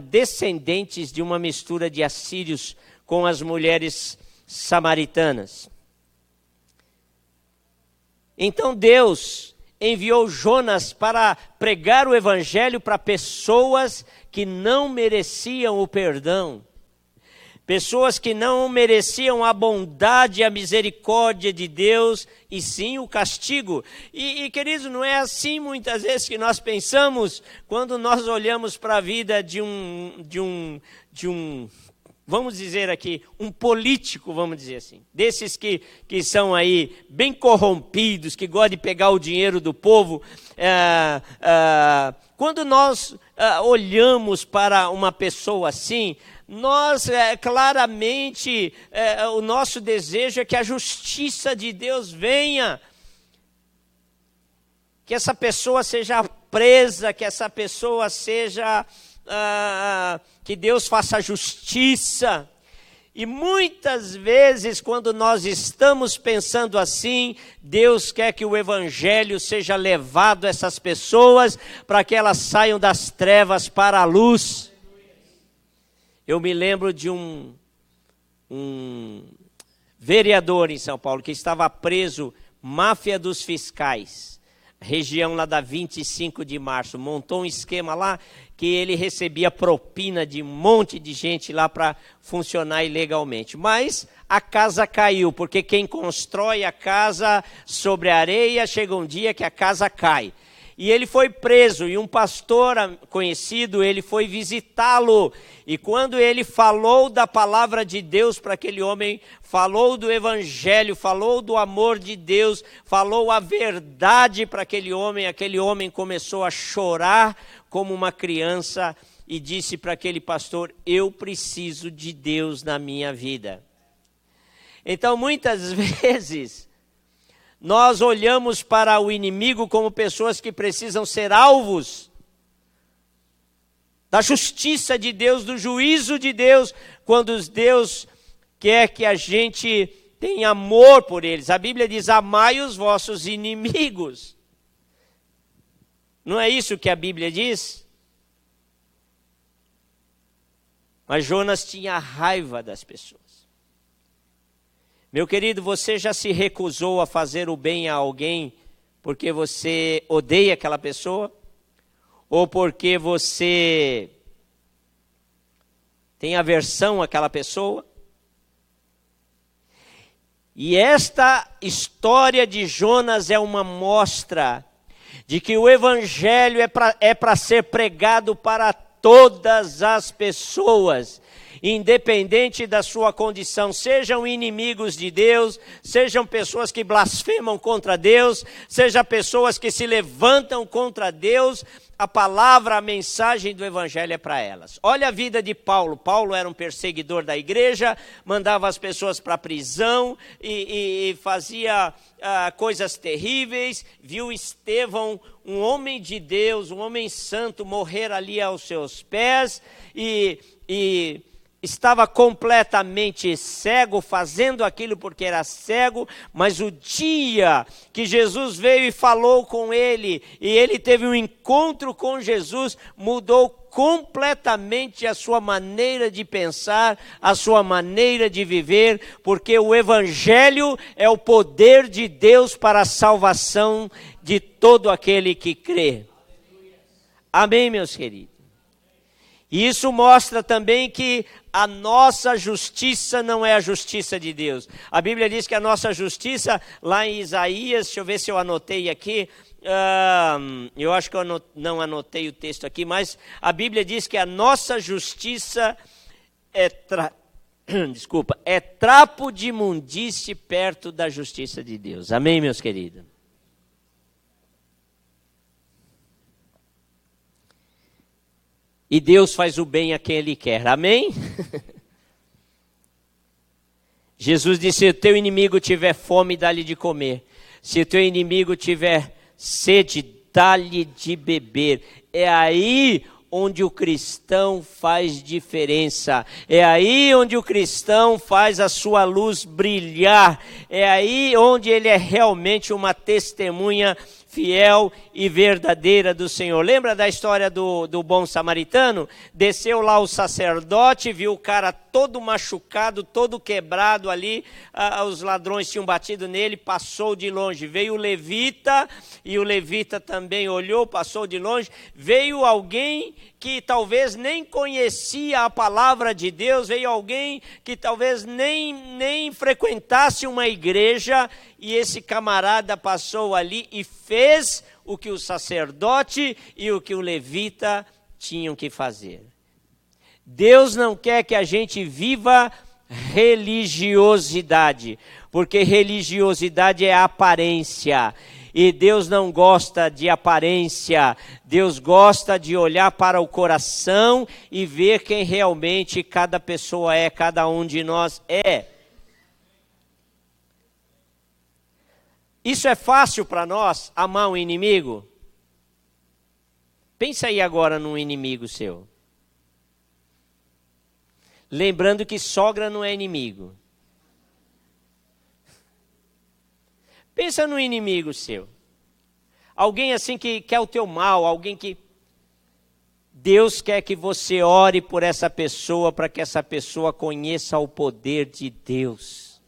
descendentes de uma mistura de assírios com as mulheres samaritanas. Então Deus enviou Jonas para pregar o evangelho para pessoas que não mereciam o perdão. Pessoas que não mereciam a bondade e a misericórdia de Deus, e sim o castigo. E queridos, não é assim muitas vezes que nós pensamos quando nós olhamos para a vida de um, vamos dizer aqui, um político, vamos dizer assim. Desses que são aí bem corrompidos, que gostam de pegar o dinheiro do povo. Quando nós olhamos para uma pessoa assim, nós claramente, o nosso desejo é que a justiça de Deus venha, que essa pessoa seja presa, que essa pessoa seja, que Deus faça justiça. E muitas vezes, quando nós estamos pensando assim, Deus quer que o evangelho seja levado a essas pessoas, para que elas saiam das trevas para a luz. Eu me lembro de um vereador em São Paulo que estava preso, máfia dos fiscais, região lá da 25 de março, montou um esquema lá que ele recebia propina de um monte de gente lá para funcionar ilegalmente. Mas a casa caiu, porque quem constrói a casa sobre a areia, chega um dia que a casa cai. E ele foi preso, e um pastor conhecido, ele foi visitá-lo. E quando ele falou da palavra de Deus para aquele homem, falou do evangelho, falou do amor de Deus, falou a verdade para aquele homem começou a chorar como uma criança e disse para aquele pastor: eu preciso de Deus na minha vida. Então, muitas vezes, nós olhamos para o inimigo como pessoas que precisam ser alvos da justiça de Deus, do juízo de Deus, quando Deus quer que a gente tenha amor por eles. A Bíblia diz: amai os vossos inimigos. Não é isso que a Bíblia diz? Mas Jonas tinha raiva das pessoas. Meu querido, você já se recusou a fazer o bem a alguém porque você odeia aquela pessoa? Ou porque você tem aversão àquela pessoa? E esta história de Jonas é uma mostra de que o evangelho é para ser pregado para todas as pessoas, independente da sua condição, sejam inimigos de Deus, sejam pessoas que blasfemam contra Deus, sejam pessoas que se levantam contra Deus, a palavra, a mensagem do evangelho é para elas. Olha a vida de Paulo. Paulo era um perseguidor da igreja, mandava as pessoas para a prisão e fazia coisas terríveis. Viu Estevão, um homem de Deus, um homem santo, morrer ali aos seus pés e estava completamente cego, fazendo aquilo porque era cego, mas o dia que Jesus veio e falou com ele, e ele teve um encontro com Jesus, mudou completamente a sua maneira de pensar, a sua maneira de viver, porque o evangelho é o poder de Deus para a salvação de todo aquele que crê. Amém, meus queridos? E isso mostra também que a nossa justiça não é a justiça de Deus. A Bíblia diz que a nossa justiça, lá em Isaías, deixa eu ver se eu anotei aqui, eu acho que eu não anotei o texto aqui, mas a Bíblia diz que a nossa justiça é trapo de imundície perto da justiça de Deus. Amém, meus queridos? E Deus faz o bem a quem Ele quer. Amém? Jesus disse: se o teu inimigo tiver fome, dá-lhe de comer. Se o teu inimigo tiver sede, dá-lhe de beber. É aí onde o cristão faz diferença. É aí onde o cristão faz a sua luz brilhar. É aí onde ele é realmente uma testemunha fiel e verdadeira do Senhor. Lembra da história do bom samaritano? Desceu lá o sacerdote, viu o cara todo machucado, todo quebrado ali, os ladrões tinham batido nele, passou de longe. Veio o levita, e o levita também olhou, passou de longe. Veio alguém que talvez nem conhecia a palavra de Deus, veio alguém que talvez nem frequentasse uma igreja, e esse camarada passou ali e fez o que o sacerdote e o que o levita tinham que fazer. Deus não quer que a gente viva religiosidade, porque religiosidade é aparência. E Deus não gosta de aparência, Deus gosta de olhar para o coração e ver quem realmente cada pessoa é, cada um de nós é. Isso é fácil para nós, amar um inimigo? Pensa aí agora num inimigo seu. Lembrando que sogra não é inimigo. Pensa no inimigo seu. Alguém assim que quer o teu mal, alguém que... Deus quer que você ore por essa pessoa, para que essa pessoa conheça o poder de Deus.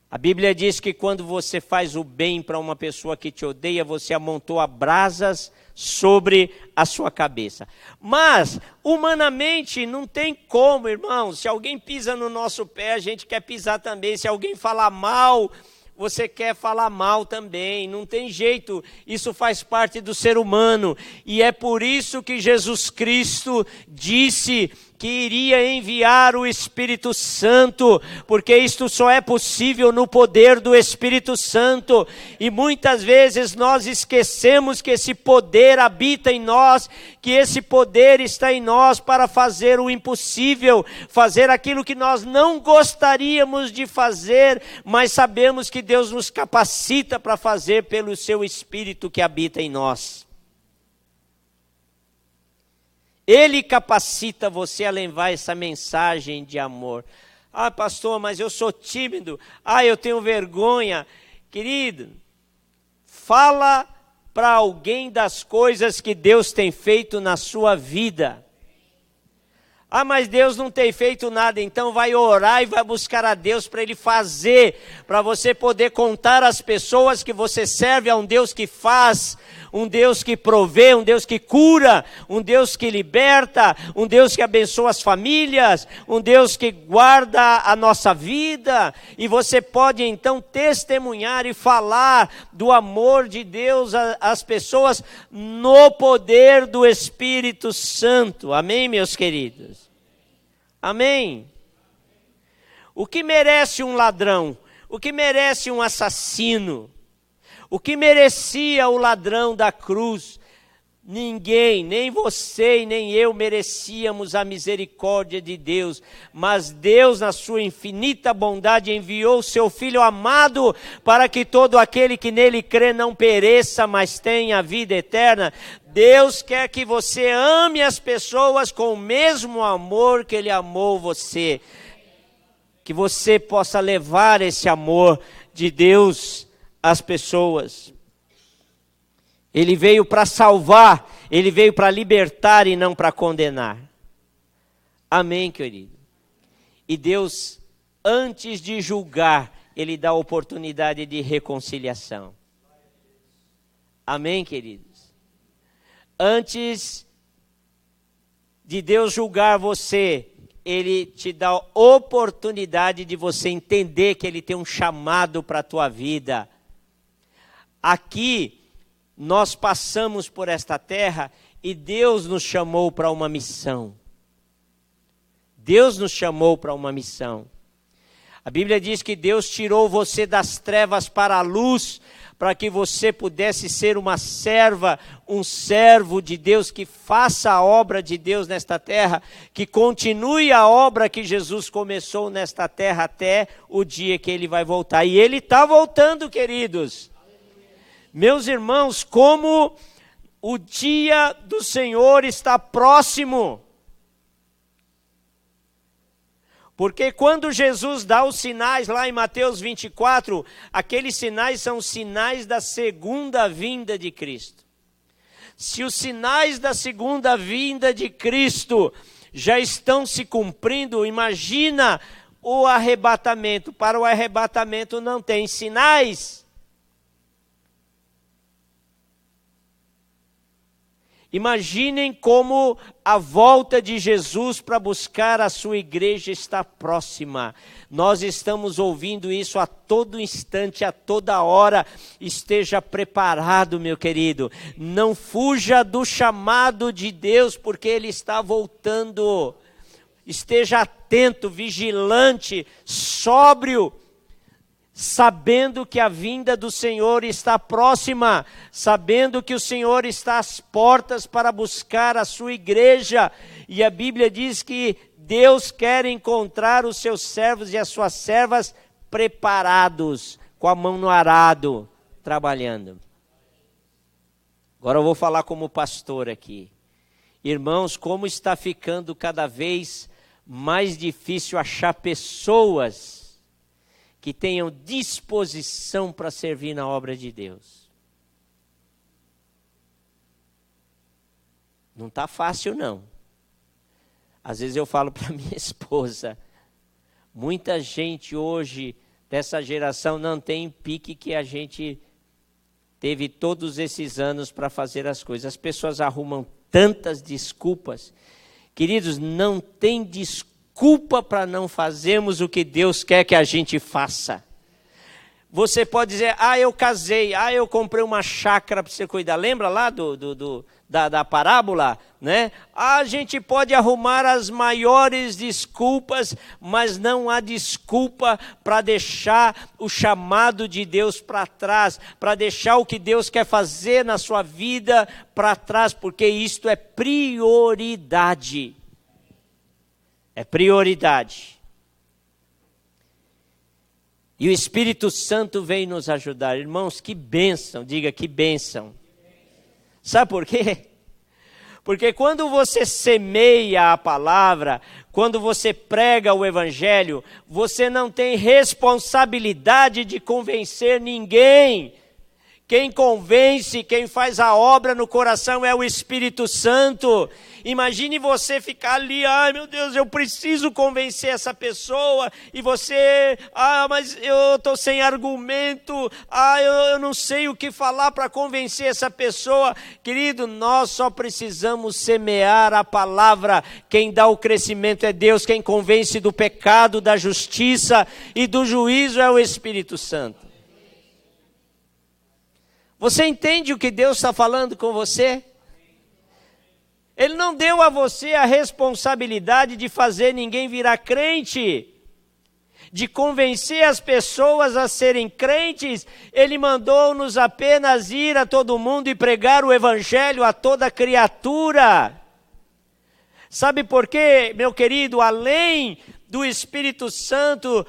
A Bíblia diz que quando você faz o bem para uma pessoa que te odeia, você amontoa brasas sobre a sua cabeça. Mas, humanamente, não tem como, irmãos. Se alguém pisa no nosso pé, a gente quer pisar também. Se alguém falar mal, você quer falar mal também. Não tem jeito, isso faz parte do ser humano. E é por isso que Jesus Cristo disse que iria enviar o Espírito Santo, porque isto só é possível no poder do Espírito Santo, e muitas vezes nós esquecemos que esse poder habita em nós, que esse poder está em nós para fazer o impossível, fazer aquilo que nós não gostaríamos de fazer, mas sabemos que Deus nos capacita para fazer pelo seu Espírito que habita em nós. Ele capacita você a levar essa mensagem de amor. Ah, pastor, mas eu sou tímido. Ah, eu tenho vergonha. Querido, fala para alguém das coisas que Deus tem feito na sua vida. Ah, mas Deus não tem feito nada, então vai orar e vai buscar a Deus para Ele fazer, para você poder contar às pessoas que você serve a um Deus que faz, um Deus que provê, um Deus que cura, um Deus que liberta, um Deus que abençoa as famílias, um Deus que guarda a nossa vida, e você pode então testemunhar e falar do amor de Deus às pessoas no poder do Espírito Santo. Amém, meus queridos? Amém? O que merece um ladrão? O que merece um assassino? O que merecia o ladrão da cruz? Ninguém, nem você e nem eu merecíamos a misericórdia de Deus, mas Deus, na sua infinita bondade, enviou o seu Filho amado para que todo aquele que nele crê não pereça, mas tenha a vida eterna. Deus quer que você ame as pessoas com o mesmo amor que Ele amou você, que você possa levar esse amor de Deus às pessoas. Ele veio para salvar, Ele veio para libertar e não para condenar. Amém, querido? E Deus, antes de julgar, Ele dá a oportunidade de reconciliação. Amém, queridos? Antes de Deus julgar você, Ele te dá a oportunidade de você entender que Ele tem um chamado para a tua vida. Aqui, nós passamos por esta terra e Deus nos chamou para uma missão. Deus nos chamou para uma missão. A Bíblia diz que Deus tirou você das trevas para a luz, para que você pudesse ser uma serva, um servo de Deus, que faça a obra de Deus nesta terra, que continue a obra que Jesus começou nesta terra até o dia que Ele vai voltar. E Ele está voltando, queridos. Meus irmãos, como o dia do Senhor está próximo. Porque quando Jesus dá os sinais lá em Mateus 24, aqueles sinais são os sinais da segunda vinda de Cristo. Se os sinais da segunda vinda de Cristo já estão se cumprindo, imagina o arrebatamento. Para o arrebatamento não tem sinais. Imaginem como a volta de Jesus para buscar a sua igreja está próxima. Nós estamos ouvindo isso a todo instante, a toda hora. Esteja preparado, meu querido. Não fuja do chamado de Deus, porque Ele está voltando. Esteja atento, vigilante, sóbrio, sabendo que a vinda do Senhor está próxima, sabendo que o Senhor está às portas para buscar a sua igreja. E a Bíblia diz que Deus quer encontrar os seus servos e as suas servas preparados, com a mão no arado, trabalhando. Agora eu vou falar como pastor aqui. Irmãos, como está ficando cada vez mais difícil achar pessoas que tenham disposição para servir na obra de Deus. Não está fácil, não. Às vezes eu falo para minha esposa, muita gente hoje dessa geração não tem pique que a gente teve todos esses anos para fazer as coisas. As pessoas arrumam tantas desculpas. Queridos, não tem desculpa para não fazermos o que Deus quer que a gente faça. Você pode dizer, eu casei, eu comprei uma chácara para você cuidar. Lembra lá da parábola? Né? A gente pode arrumar as maiores desculpas, mas não há desculpa para deixar o chamado de Deus para trás, para deixar o que Deus quer fazer na sua vida para trás, porque isto é prioridade. É prioridade. E o Espírito Santo vem nos ajudar. Irmãos, que bênção, diga que bênção. Sabe por quê? Porque quando você semeia a palavra, quando você prega o evangelho, você não tem responsabilidade de convencer ninguém. Quem convence, quem faz a obra no coração é o Espírito Santo. Imagine você ficar ali, meu Deus, eu preciso convencer essa pessoa, e você, mas eu estou sem argumento, eu não sei o que falar para convencer essa pessoa. Querido, nós só precisamos semear a palavra. Quem dá o crescimento é Deus, quem convence do pecado, da justiça e do juízo é o Espírito Santo. Você entende o que Deus está falando com você? Ele não deu a você a responsabilidade de fazer ninguém virar crente, de convencer as pessoas a serem crentes. Ele mandou-nos apenas ir a todo mundo e pregar o evangelho a toda criatura. Sabe por quê, meu querido? Além do Espírito Santo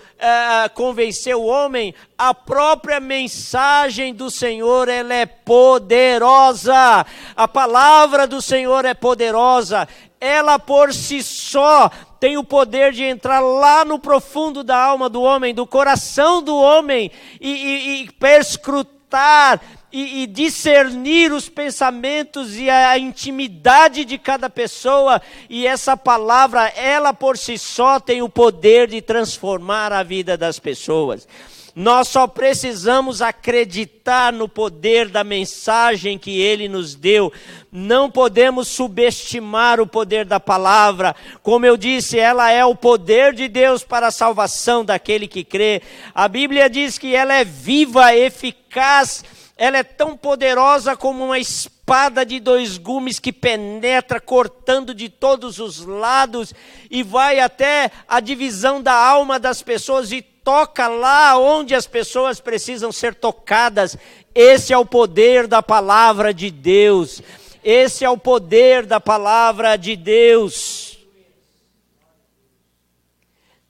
convencer o homem, a própria mensagem do Senhor, ela é poderosa. A palavra do Senhor é poderosa. Ela por si só tem o poder de entrar lá no profundo da alma do homem, do coração do homem, e perscrutar e discernir os pensamentos e a intimidade de cada pessoa. E essa palavra, ela por si só tem o poder de transformar a vida das pessoas. Nós só precisamos acreditar no poder da mensagem que Ele nos deu. Não podemos subestimar o poder da palavra. Como eu disse, ela é o poder de Deus para a salvação daquele que crê. A Bíblia diz que ela é viva, eficaz. Ela é tão poderosa como uma espada de 2 gumes que penetra, cortando de todos os lados e vai até a divisão da alma das pessoas e toca lá onde as pessoas precisam ser tocadas. Esse é o poder da palavra de Deus. Esse é o poder da palavra de Deus.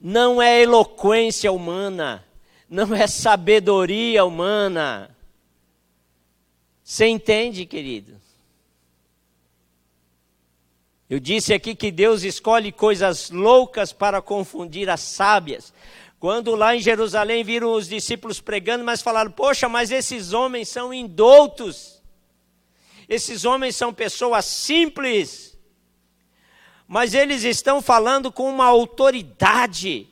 Não é eloquência humana, não é sabedoria humana. Você entende, querido? Eu disse aqui que Deus escolhe coisas loucas para confundir as sábias. Quando lá em Jerusalém viram os discípulos pregando, mas falaram, poxa, mas esses homens são indoutos. Esses homens são pessoas simples. Mas eles estão falando com uma autoridade.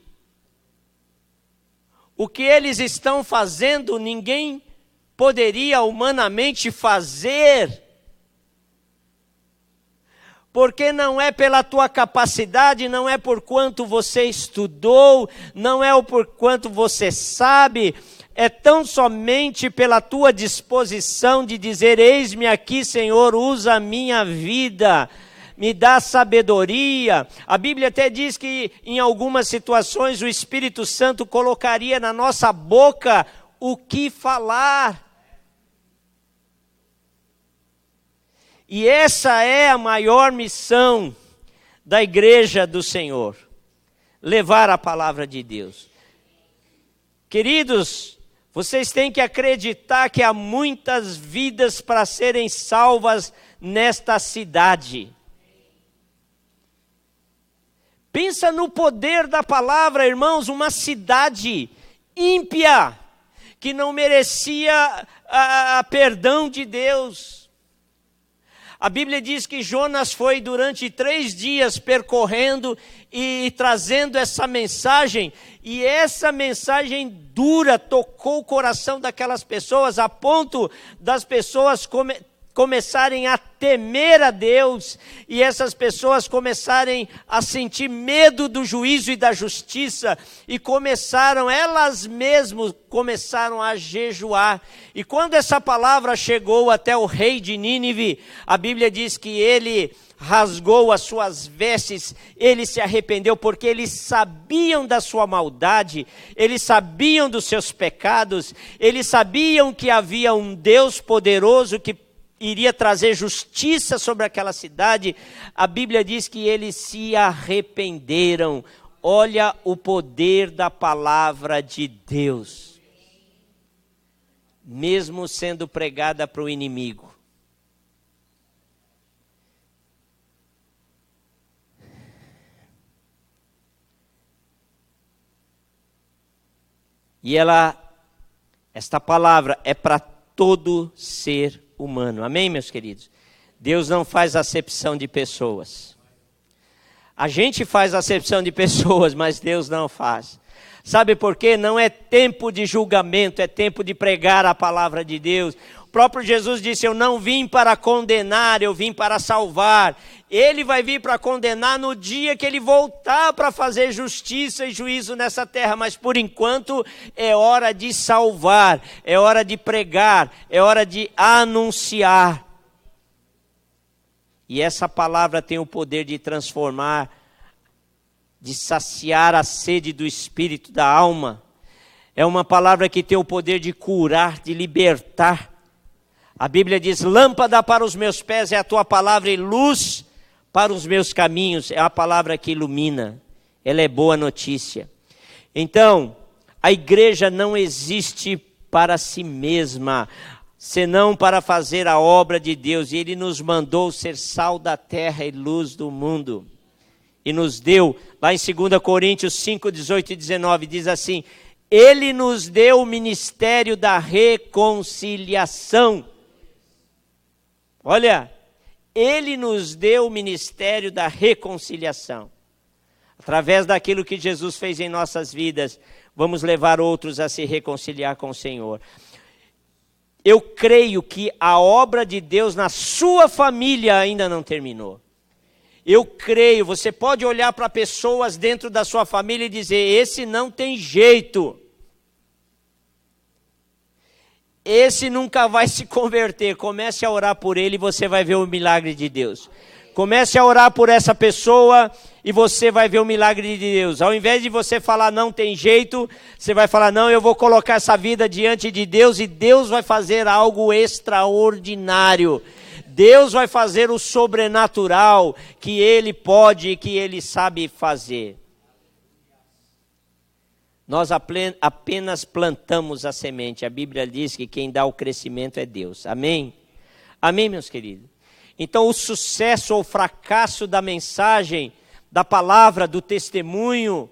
O que eles estão fazendo, ninguém poderia humanamente fazer. Porque não é pela tua capacidade, não é por quanto você estudou, não é por quanto você sabe, é tão somente pela tua disposição de dizer, eis-me aqui, Senhor, usa a minha vida, me dá sabedoria. A Bíblia até diz que em algumas situações o Espírito Santo colocaria na nossa boca o que falar. E essa é a maior missão da igreja do Senhor, levar a palavra de Deus. Queridos, vocês têm que acreditar que há muitas vidas para serem salvas nesta cidade. Pensa no poder da palavra, irmãos, uma cidade ímpia, que não merecia perdão de Deus. A Bíblia diz que Jonas foi durante 3 dias percorrendo e trazendo essa mensagem, e essa mensagem dura tocou o coração daquelas pessoas, a ponto das pessoas começarem a temer a Deus, e essas pessoas começarem a sentir medo do juízo e da justiça, e elas mesmas começaram a jejuar. E quando essa palavra chegou até o rei de Nínive, a Bíblia diz que ele rasgou as suas vestes, ele se arrependeu, porque eles sabiam da sua maldade, eles sabiam dos seus pecados, eles sabiam que havia um Deus poderoso que iria trazer justiça sobre aquela cidade. A Bíblia diz que eles se arrependeram. Olha o poder da palavra de Deus, mesmo sendo pregada para o inimigo. E esta palavra é para todo ser humano. Amém, meus queridos? Deus não faz acepção de pessoas. A gente faz acepção de pessoas, mas Deus não faz. Sabe por quê? Não é tempo de julgamento, é tempo de pregar a palavra de Deus. O próprio Jesus disse, eu não vim para condenar, eu vim para salvar. Ele vai vir para condenar no dia que ele voltar para fazer justiça e juízo nessa terra. Mas por enquanto é hora de salvar, é hora de pregar, é hora de anunciar. E essa palavra tem o poder de transformar, de saciar a sede do espírito, da alma. É uma palavra que tem o poder de curar, de libertar. A Bíblia diz, lâmpada para os meus pés é a tua palavra e luz para os meus caminhos. É a palavra que ilumina. Ela é boa notícia. Então, a igreja não existe para si mesma, senão para fazer a obra de Deus. E Ele nos mandou ser sal da terra e luz do mundo. E nos deu, lá em 2 Coríntios 5, 18 e 19, diz assim, Ele nos deu o ministério da reconciliação. Olha, Ele nos deu o ministério da reconciliação. Através daquilo que Jesus fez em nossas vidas, vamos levar outros a se reconciliar com o Senhor. Eu creio que a obra de Deus na sua família ainda não terminou. Eu creio, você pode olhar para pessoas dentro da sua família e dizer, esse não tem jeito. Esse nunca vai se converter. Comece a orar por ele e você vai ver o milagre de Deus. Comece a orar por essa pessoa e você vai ver o milagre de Deus. Ao invés de você falar não tem jeito, você vai falar não, eu vou colocar essa vida diante de Deus e Deus vai fazer algo extraordinário. Deus vai fazer o sobrenatural que Ele pode e que Ele sabe fazer. Nós apenas plantamos a semente. A Bíblia diz que quem dá o crescimento é Deus. Amém? Amém, meus queridos? Então o sucesso ou fracasso da mensagem, da palavra, do testemunho,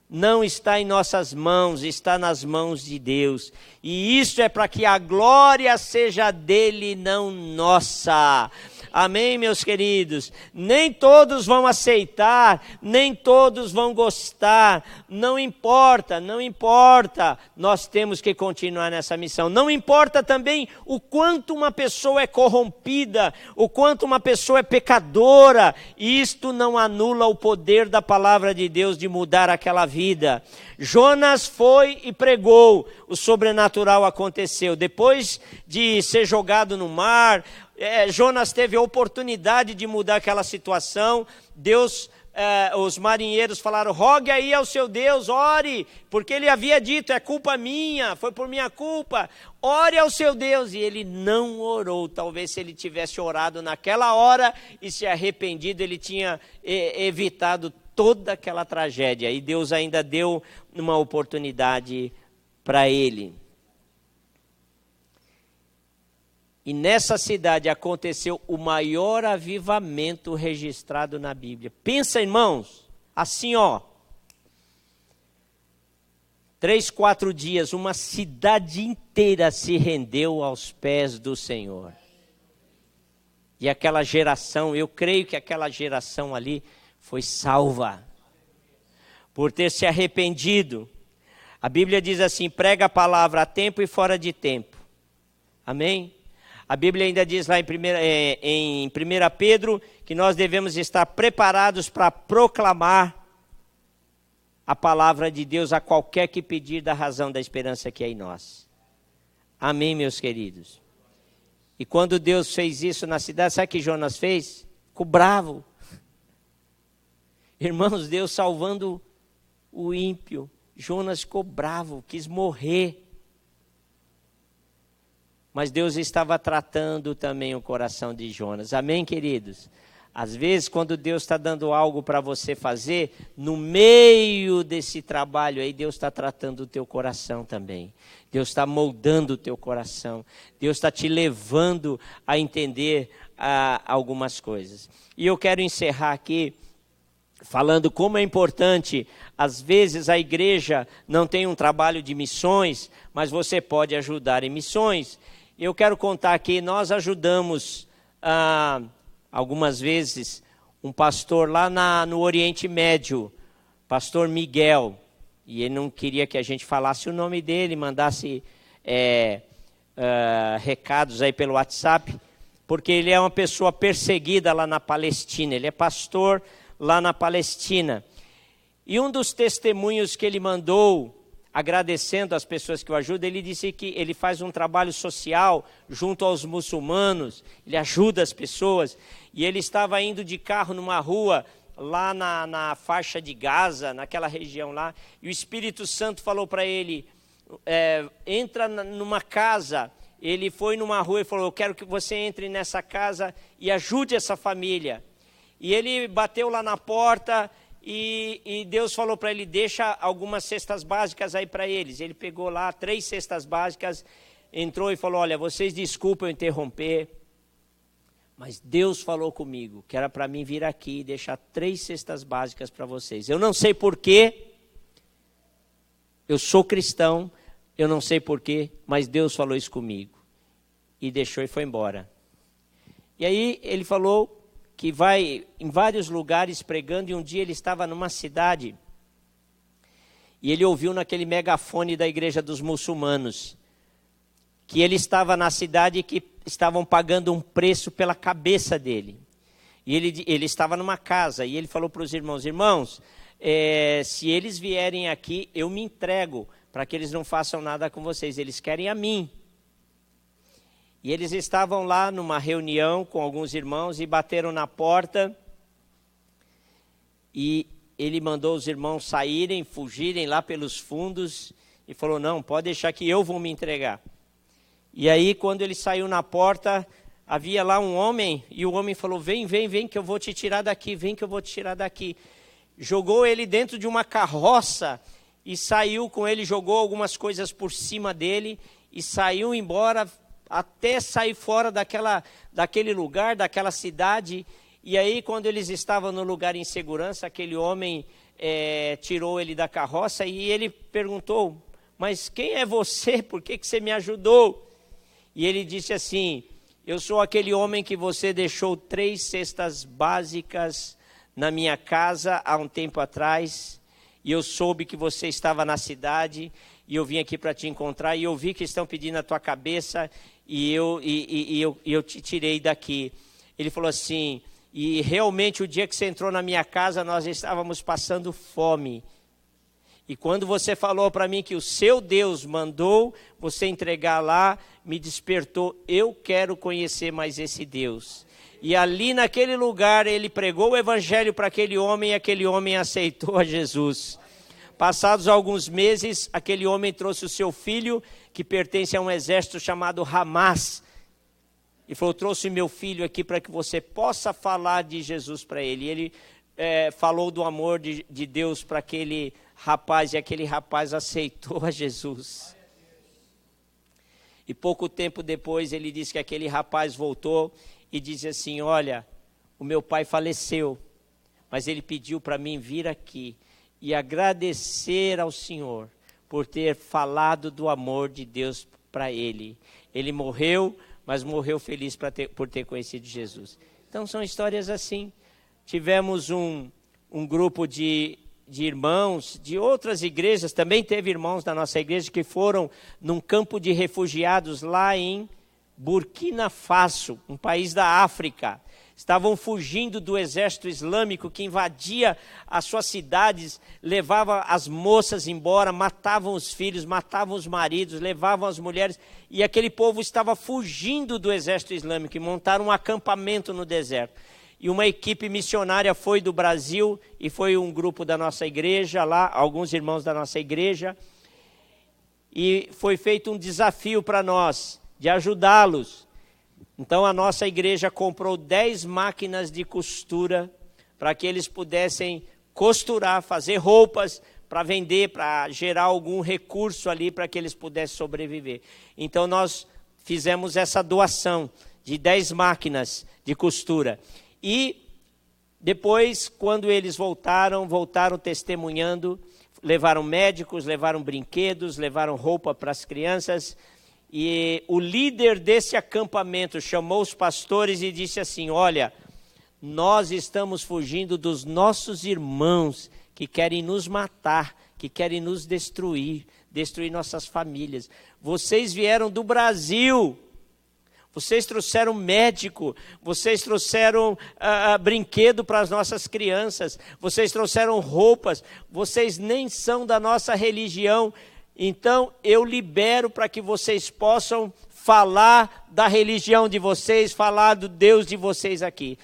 não está em nossas mãos, está nas mãos de Deus. E isso é para que a glória seja dele, não nossa. Amém, meus queridos? Nem todos vão aceitar, nem todos vão gostar. Não importa, não importa. Nós temos que continuar nessa missão. Não importa também o quanto uma pessoa é corrompida, o quanto uma pessoa é pecadora. Isto não anula o poder da palavra de Deus de mudar aquela vida. Jonas foi e pregou, o sobrenatural aconteceu. Depois de ser jogado no mar, Jonas teve a oportunidade de mudar aquela situação. Os marinheiros falaram: rogue aí ao seu Deus, ore, porque ele havia dito: é culpa minha, foi por minha culpa, ore ao seu Deus. E ele não orou. Talvez se ele tivesse orado naquela hora e se arrependido, ele tinha evitado toda aquela tragédia. E Deus ainda deu uma oportunidade para ele. E nessa cidade aconteceu o maior avivamento registrado na Bíblia. Pensa, irmãos, assim 3, 4 dias, uma cidade inteira se rendeu aos pés do Senhor. E aquela geração, eu creio que aquela geração ali foi salva, por ter se arrependido. A Bíblia diz assim: prega a palavra a tempo e fora de tempo. Amém? A Bíblia ainda diz lá em 1 Pedro que nós devemos estar preparados para proclamar a palavra de Deus a qualquer que pedir da razão da esperança que é em nós. Amém, meus queridos? E quando Deus fez isso na cidade, sabe o que Jonas fez? Ficou bravo. Irmãos, Deus salvando o ímpio. Jonas ficou bravo, quis morrer. Mas Deus estava tratando também o coração de Jonas. Amém, queridos? Às vezes, quando Deus está dando algo para você fazer, no meio desse trabalho aí, Deus está tratando o teu coração também. Deus está moldando o teu coração. Deus está te levando a entender algumas coisas. E eu quero encerrar aqui falando como é importante. Às vezes a igreja não tem um trabalho de missões, mas você pode ajudar em missões. Eu quero contar aqui, nós ajudamos algumas vezes um pastor lá no Oriente Médio, pastor Miguel, e ele não queria que a gente falasse o nome dele, mandasse recados aí pelo WhatsApp, porque ele é uma pessoa perseguida lá na Palestina, ele é pastor lá na Palestina. E um dos testemunhos que ele mandou, agradecendo as pessoas que o ajudam, ele disse que ele faz um trabalho social junto aos muçulmanos, ele ajuda as pessoas, e ele estava indo de carro numa rua, lá na faixa de Gaza, naquela região lá, e o Espírito Santo falou para ele, entra numa casa. Ele foi numa rua e falou: eu quero que você entre nessa casa e ajude essa família. E ele bateu lá na porta, e Deus falou para ele: deixa algumas cestas básicas aí para eles. Ele pegou lá 3 cestas básicas, entrou e falou: olha, vocês desculpem eu interromper, mas Deus falou comigo que era para mim vir aqui e deixar 3 cestas básicas para vocês. Eu não sei porquê, eu sou cristão, eu não sei porquê, mas Deus falou isso comigo. E deixou e foi embora. E aí ele falou que vai em vários lugares pregando, e um dia ele estava numa cidade e ele ouviu naquele megafone da igreja dos muçulmanos que ele estava na cidade e que estavam pagando um preço pela cabeça dele. E ele estava numa casa e ele falou para os irmãos: irmãos, se eles vierem aqui, eu me entrego para que eles não façam nada com vocês, eles querem a mim. E eles estavam lá numa reunião com alguns irmãos e bateram na porta. E ele mandou os irmãos saírem, fugirem lá pelos fundos. E falou: não, pode deixar que eu vou me entregar. E aí, quando ele saiu na porta, havia lá um homem. E o homem falou: vem, vem, vem que eu vou te tirar daqui. Vem que eu vou te tirar daqui. Jogou ele dentro de uma carroça e saiu com ele, jogou algumas coisas por cima dele e saiu embora, até sair fora daquele lugar, daquela cidade. E aí, quando eles estavam no lugar em segurança, aquele homem tirou ele da carroça e ele perguntou: mas quem é você? Por que você me ajudou? E ele disse assim: eu sou aquele homem que você deixou 3 cestas básicas na minha casa há um tempo atrás, e eu soube que você estava na cidade, e eu vim aqui para te encontrar, e eu vi que estão pedindo a tua cabeça, e eu te tirei daqui. Ele falou assim: e realmente o dia que você entrou na minha casa, nós estávamos passando fome. E quando você falou para mim que o seu Deus mandou você entregar lá, me despertou, eu quero conhecer mais esse Deus. E ali naquele lugar ele pregou o evangelho para aquele homem, e aquele homem aceitou a Jesus. Passados alguns meses, aquele homem trouxe o seu filho, que pertence a um exército chamado Hamas, e falou: trouxe meu filho aqui para que você possa falar de Jesus para ele. E ele falou do amor de Deus para aquele rapaz, e aquele rapaz aceitou a Jesus. E pouco tempo depois ele disse que aquele rapaz voltou e disse assim: olha, o meu pai faleceu, mas ele pediu para mim vir aqui e agradecer ao Senhor por ter falado do amor de Deus para ele. Ele morreu, mas morreu feliz por ter conhecido Jesus. Então são histórias assim. Tivemos um grupo de irmãos de outras igrejas, também teve irmãos da nossa igreja que foram num campo de refugiados lá em Burkina Faso, um país da África. Estavam fugindo do exército islâmico que invadia as suas cidades, levava as moças embora, matavam os filhos, matavam os maridos, levavam as mulheres. E aquele povo estava fugindo do exército islâmico e montaram um acampamento no deserto. E uma equipe missionária foi do Brasil e foi um grupo da nossa igreja lá, alguns irmãos da nossa igreja. E foi feito um desafio para nós de ajudá-los. Então a nossa igreja comprou 10 máquinas de costura para que eles pudessem costurar, fazer roupas para vender, para gerar algum recurso ali para que eles pudessem sobreviver. Então nós fizemos essa doação de 10 máquinas de costura. E depois, quando eles voltaram testemunhando, levaram médicos, levaram brinquedos, levaram roupa para as crianças. E o líder desse acampamento chamou os pastores e disse assim: olha, nós estamos fugindo dos nossos irmãos que querem nos matar, que querem nos destruir nossas famílias. Vocês vieram do Brasil, vocês trouxeram médico, vocês trouxeram brinquedo para as nossas crianças, vocês trouxeram roupas, vocês nem são da nossa religião. Então eu libero para que vocês possam falar da religião de vocês, falar do Deus de vocês aqui.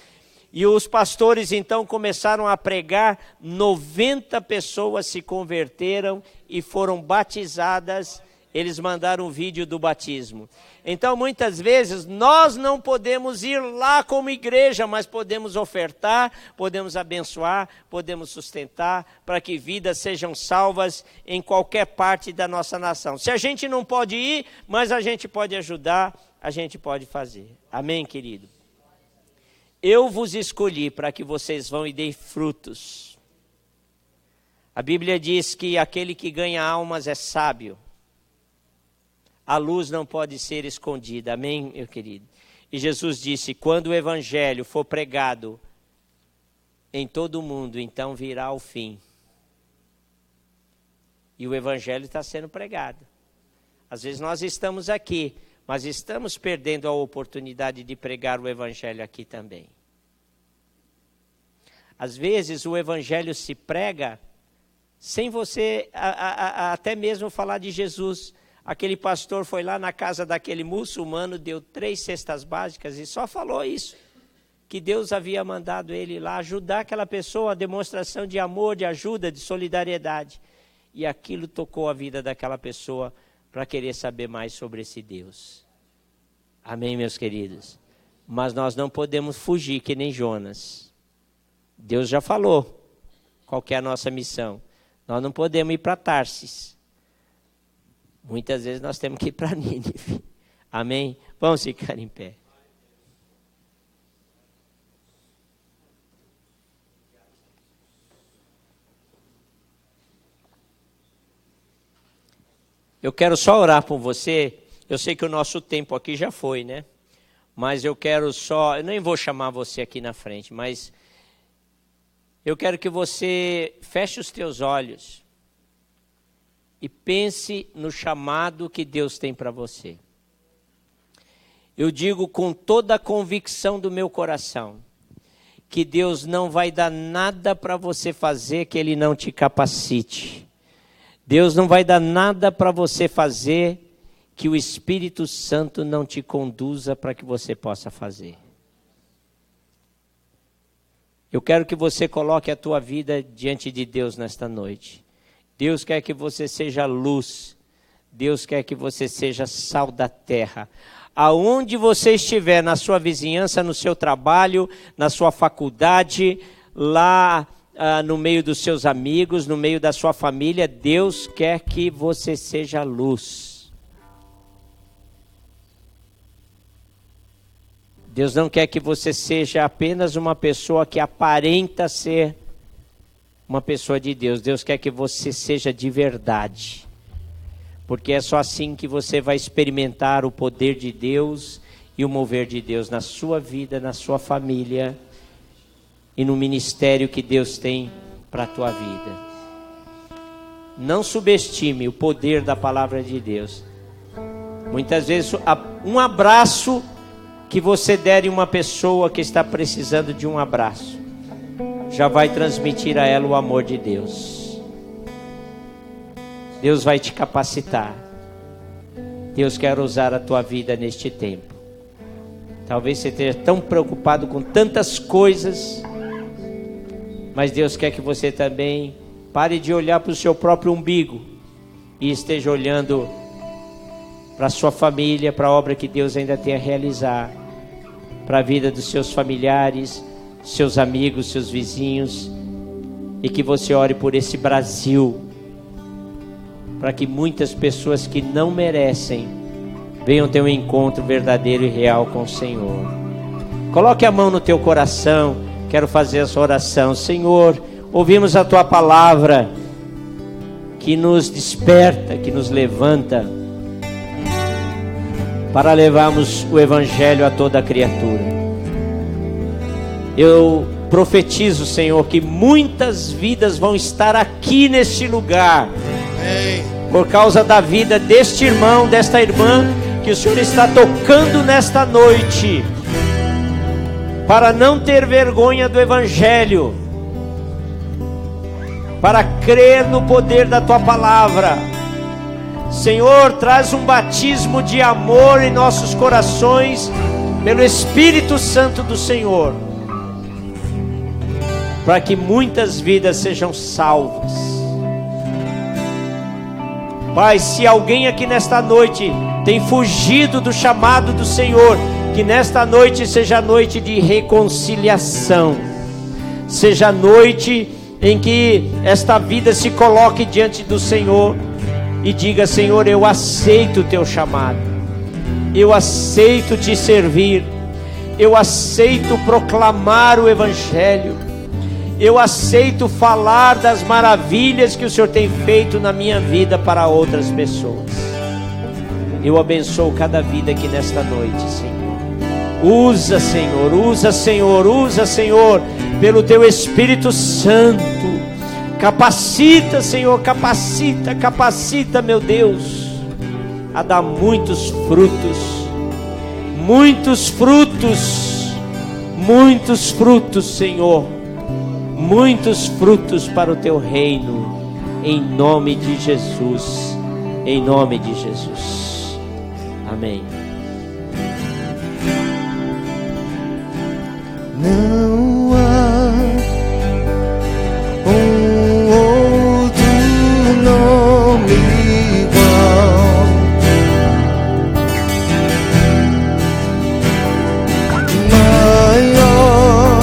E os pastores então começaram a pregar, 90 pessoas se converteram e foram batizadas. Eles mandaram um vídeo do batismo. Então muitas vezes nós não podemos ir lá como igreja, mas podemos ofertar, podemos abençoar, podemos sustentar para que vidas sejam salvas em qualquer parte da nossa nação. Se a gente não pode ir, mas a gente pode ajudar, a gente pode fazer. Amém, querido? Eu vos escolhi para que vocês vão e deem frutos. A Bíblia diz que aquele que ganha almas é sábio. A luz não pode ser escondida, amém, meu querido? E Jesus disse: quando o evangelho for pregado em todo o mundo, então virá o fim. E o evangelho está sendo pregado. Às vezes nós estamos aqui, mas estamos perdendo a oportunidade de pregar o evangelho aqui também. Às vezes o evangelho se prega sem você até mesmo falar de Jesus. Aquele pastor foi lá na casa daquele muçulmano, deu 3 cestas básicas e só falou isso. Que Deus havia mandado ele lá ajudar aquela pessoa, a demonstração de amor, de ajuda, de solidariedade. E aquilo tocou a vida daquela pessoa para querer saber mais sobre esse Deus. Amém, meus queridos? Mas nós não podemos fugir que nem Jonas. Deus já falou qual que é a nossa missão. Nós não podemos ir para Tarsis. Muitas vezes nós temos que ir para Nínive. Amém? Vamos ficar em pé. Eu quero só orar por você. Eu sei que o nosso tempo aqui já foi, né? Mas eu nem vou chamar você aqui na frente, mas eu quero que você feche os teus olhos e pense no chamado que Deus tem para você. Eu digo com toda a convicção do meu coração, que Deus não vai dar nada para você fazer que Ele não te capacite. Deus não vai dar nada para você fazer que o Espírito Santo não te conduza para que você possa fazer. Eu quero que você coloque a tua vida diante de Deus nesta noite. Deus quer que você seja luz. Deus quer que você seja sal da terra. Aonde você estiver, na sua vizinhança, no seu trabalho, na sua faculdade, lá no meio dos seus amigos, no meio da sua família, Deus quer que você seja luz. Deus não quer que você seja apenas uma pessoa que aparenta ser uma pessoa de Deus. Deus quer que você seja de verdade. Porque é só assim que você vai experimentar o poder de Deus e o mover de Deus na sua vida, na sua família e no ministério que Deus tem para a tua vida. Não subestime o poder da palavra de Deus. Muitas vezes um abraço que você der em uma pessoa que está precisando de um abraço, já vai transmitir a ela o amor de Deus. Deus vai te capacitar. Deus quer usar a tua vida neste tempo. Talvez você esteja tão preocupado com tantas coisas, mas Deus quer que você também pare de olhar para o seu próprio umbigo e esteja olhando para a sua família, para a obra que Deus ainda tem a realizar, para a vida dos seus familiares, seus amigos, seus vizinhos, e que você ore por esse Brasil, para que muitas pessoas que não merecem venham ter um encontro verdadeiro e real com o Senhor. Coloque a mão no teu coração. Quero fazer essa oração. Senhor, ouvimos a tua palavra que nos desperta, que nos levanta para levarmos o Evangelho a toda a criatura. Eu profetizo, Senhor, que muitas vidas vão estar aqui neste lugar, por causa da vida deste irmão, desta irmã que o Senhor está tocando nesta noite, para não ter vergonha do Evangelho, para crer no poder da tua palavra. Senhor, traz um batismo de amor em nossos corações, pelo Espírito Santo do Senhor, para que muitas vidas sejam salvas. Pai, se alguém aqui nesta noite tem fugido do chamado do Senhor, que nesta noite seja noite de reconciliação, seja noite em que esta vida se coloque diante do Senhor e diga: Senhor, eu aceito o teu chamado, eu aceito te servir, eu aceito proclamar o Evangelho, eu aceito falar das maravilhas que o Senhor tem feito na minha vida para outras pessoas. Eu abençoo cada vida aqui nesta noite, Senhor. Usa, Senhor, usa, Senhor, usa, Senhor, pelo teu Espírito Santo. Capacita, Senhor, capacita, capacita, meu Deus, a dar muitos frutos, muitos frutos, muitos frutos, Senhor, muitos frutos para o teu reino, em nome de Jesus, em nome de Jesus. Amém. Não há outro nome igual, maior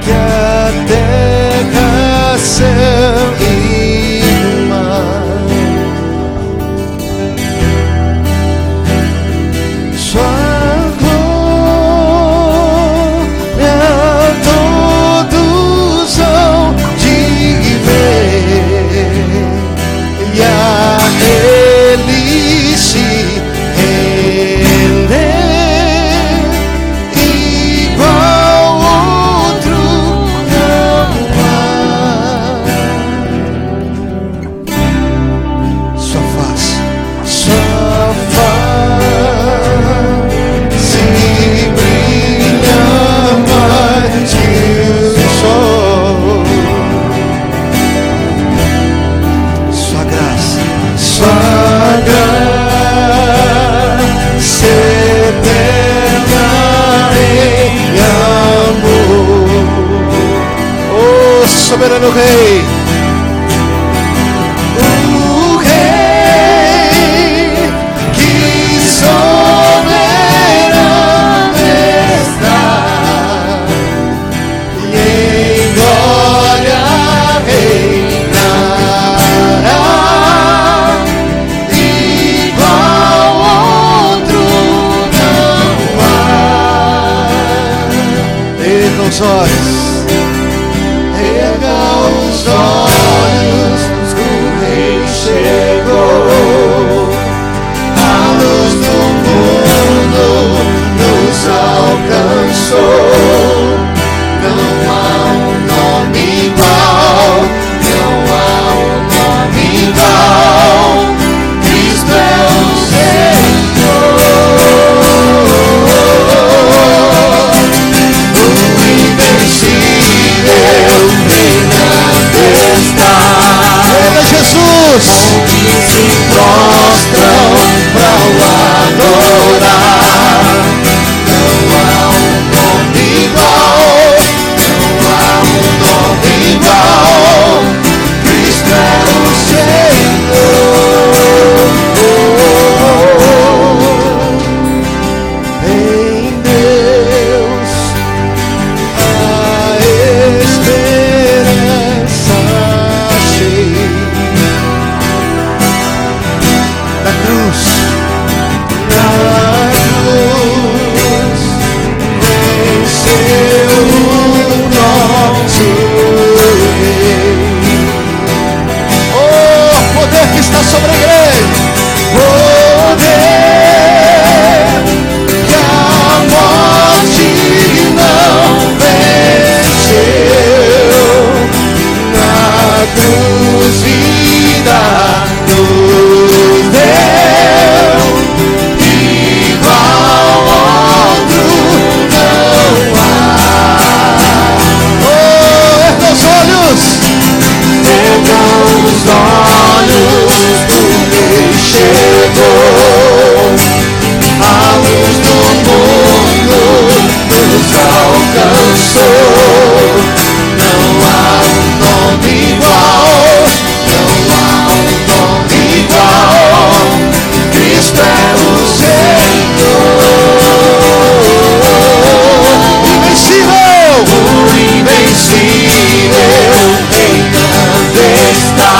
que a terra, céu e mar. soberano Rei. O Rei que soberano está, e em glória reinará, igual outro não há. Erga os olhos. Erga os olhos, o Rei chegou. A luz do mundo nos alcançou. Não há um nome igual, não há um nome igual. Cristo é o Senhor. O invencível reinando está. Ele é Jesus. Onde se prostram para o adorar. Não há um nome igual, não há um nome igual. Cristo é o Senhor. Em Deus a esperança cheia. Na cruz, venceu o nosso Rei. Oh, poder que está sobre a igreja, poder que a morte não venceu. Na cruz vida nos deu, igual outro não há. Oh, erga os olhos, erga os olhos, o Rei chegou. A luz do mundo nos alcançou. Não há um nome igual, não há um nome igual. Cristo é o Senhor. Invencível, o invencível reinando está.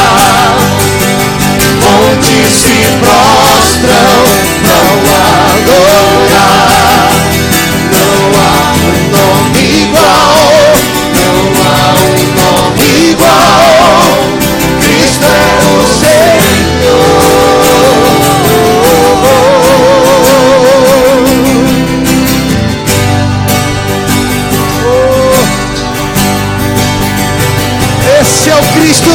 Onde se prostram para o adorar. Não há um nome igual, não há um nome igual. Cristo é o Senhor. Esse é o Cristo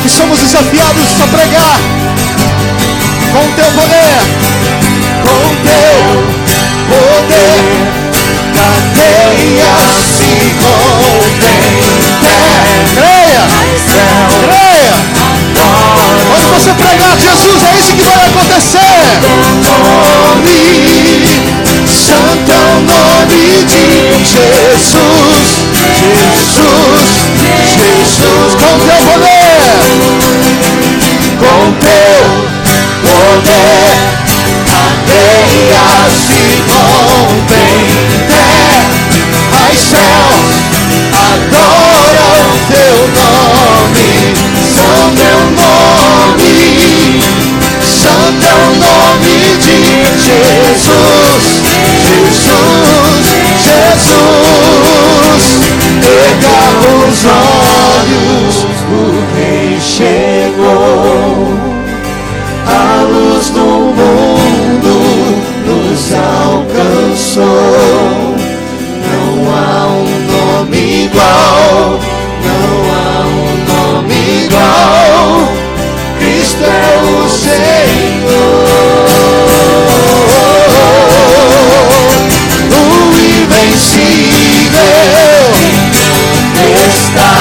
que somos desafiados a pregar. Com teu poder, com teu poder, cadeias se rompem. Creia, creia. Quando você pregar Jesus, é isso que vai acontecer. Nome, santo é o nome de Jesus. Jesus, Jesus, com teu poder, com teu poder, cadeias se rompem. Terra e céus adoram teu nome. Santo é o nome, santo é o nome de Jesus. Jesus, Jesus, erga os olhos, o Rei chegou. A luz do mundo nos alcançou. Não há um nome igual, não há um nome igual. Cristo é o Senhor. O invencível está.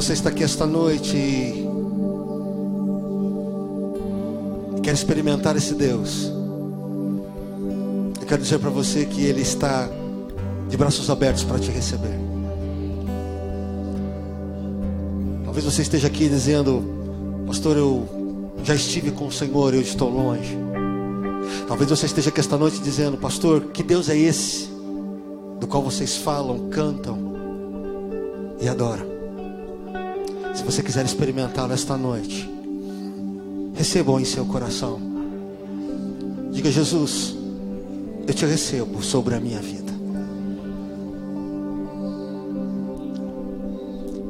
você está aqui esta noite e quer experimentar esse Deus, eu quero dizer para você que Ele está de braços abertos para te receber. Talvez você esteja aqui dizendo: pastor, eu já estive com o Senhor, eu estou longe. Talvez você esteja aqui esta noite dizendo: pastor, que Deus é esse do qual vocês falam, cantam e adoram? Se você quiser experimentá-lo esta noite, receba-o em seu coração. Diga: Jesus, eu te recebo sobre a minha vida.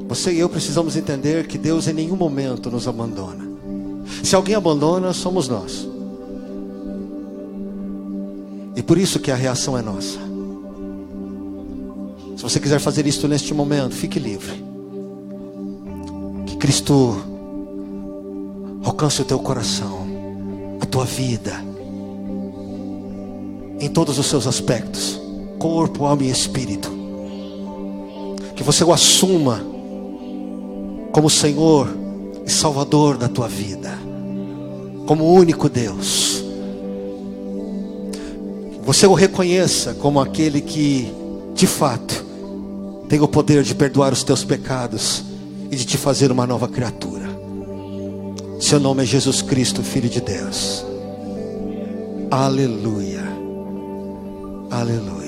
Você e eu precisamos entender que Deus em nenhum momento nos abandona. Se alguém abandona, somos nós. E por isso que a reação é nossa. Se você quiser fazer isto neste momento, fique livre. Que Cristo alcance o teu coração, a tua vida, em todos os seus aspectos, corpo, alma e espírito. Que você o assuma como Senhor e Salvador da tua vida, como o único Deus. Você o reconheça como aquele que, de fato, tem o poder de perdoar os teus pecados e de te fazer uma nova criatura. Seu nome é Jesus Cristo, Filho de Deus. Aleluia. Aleluia.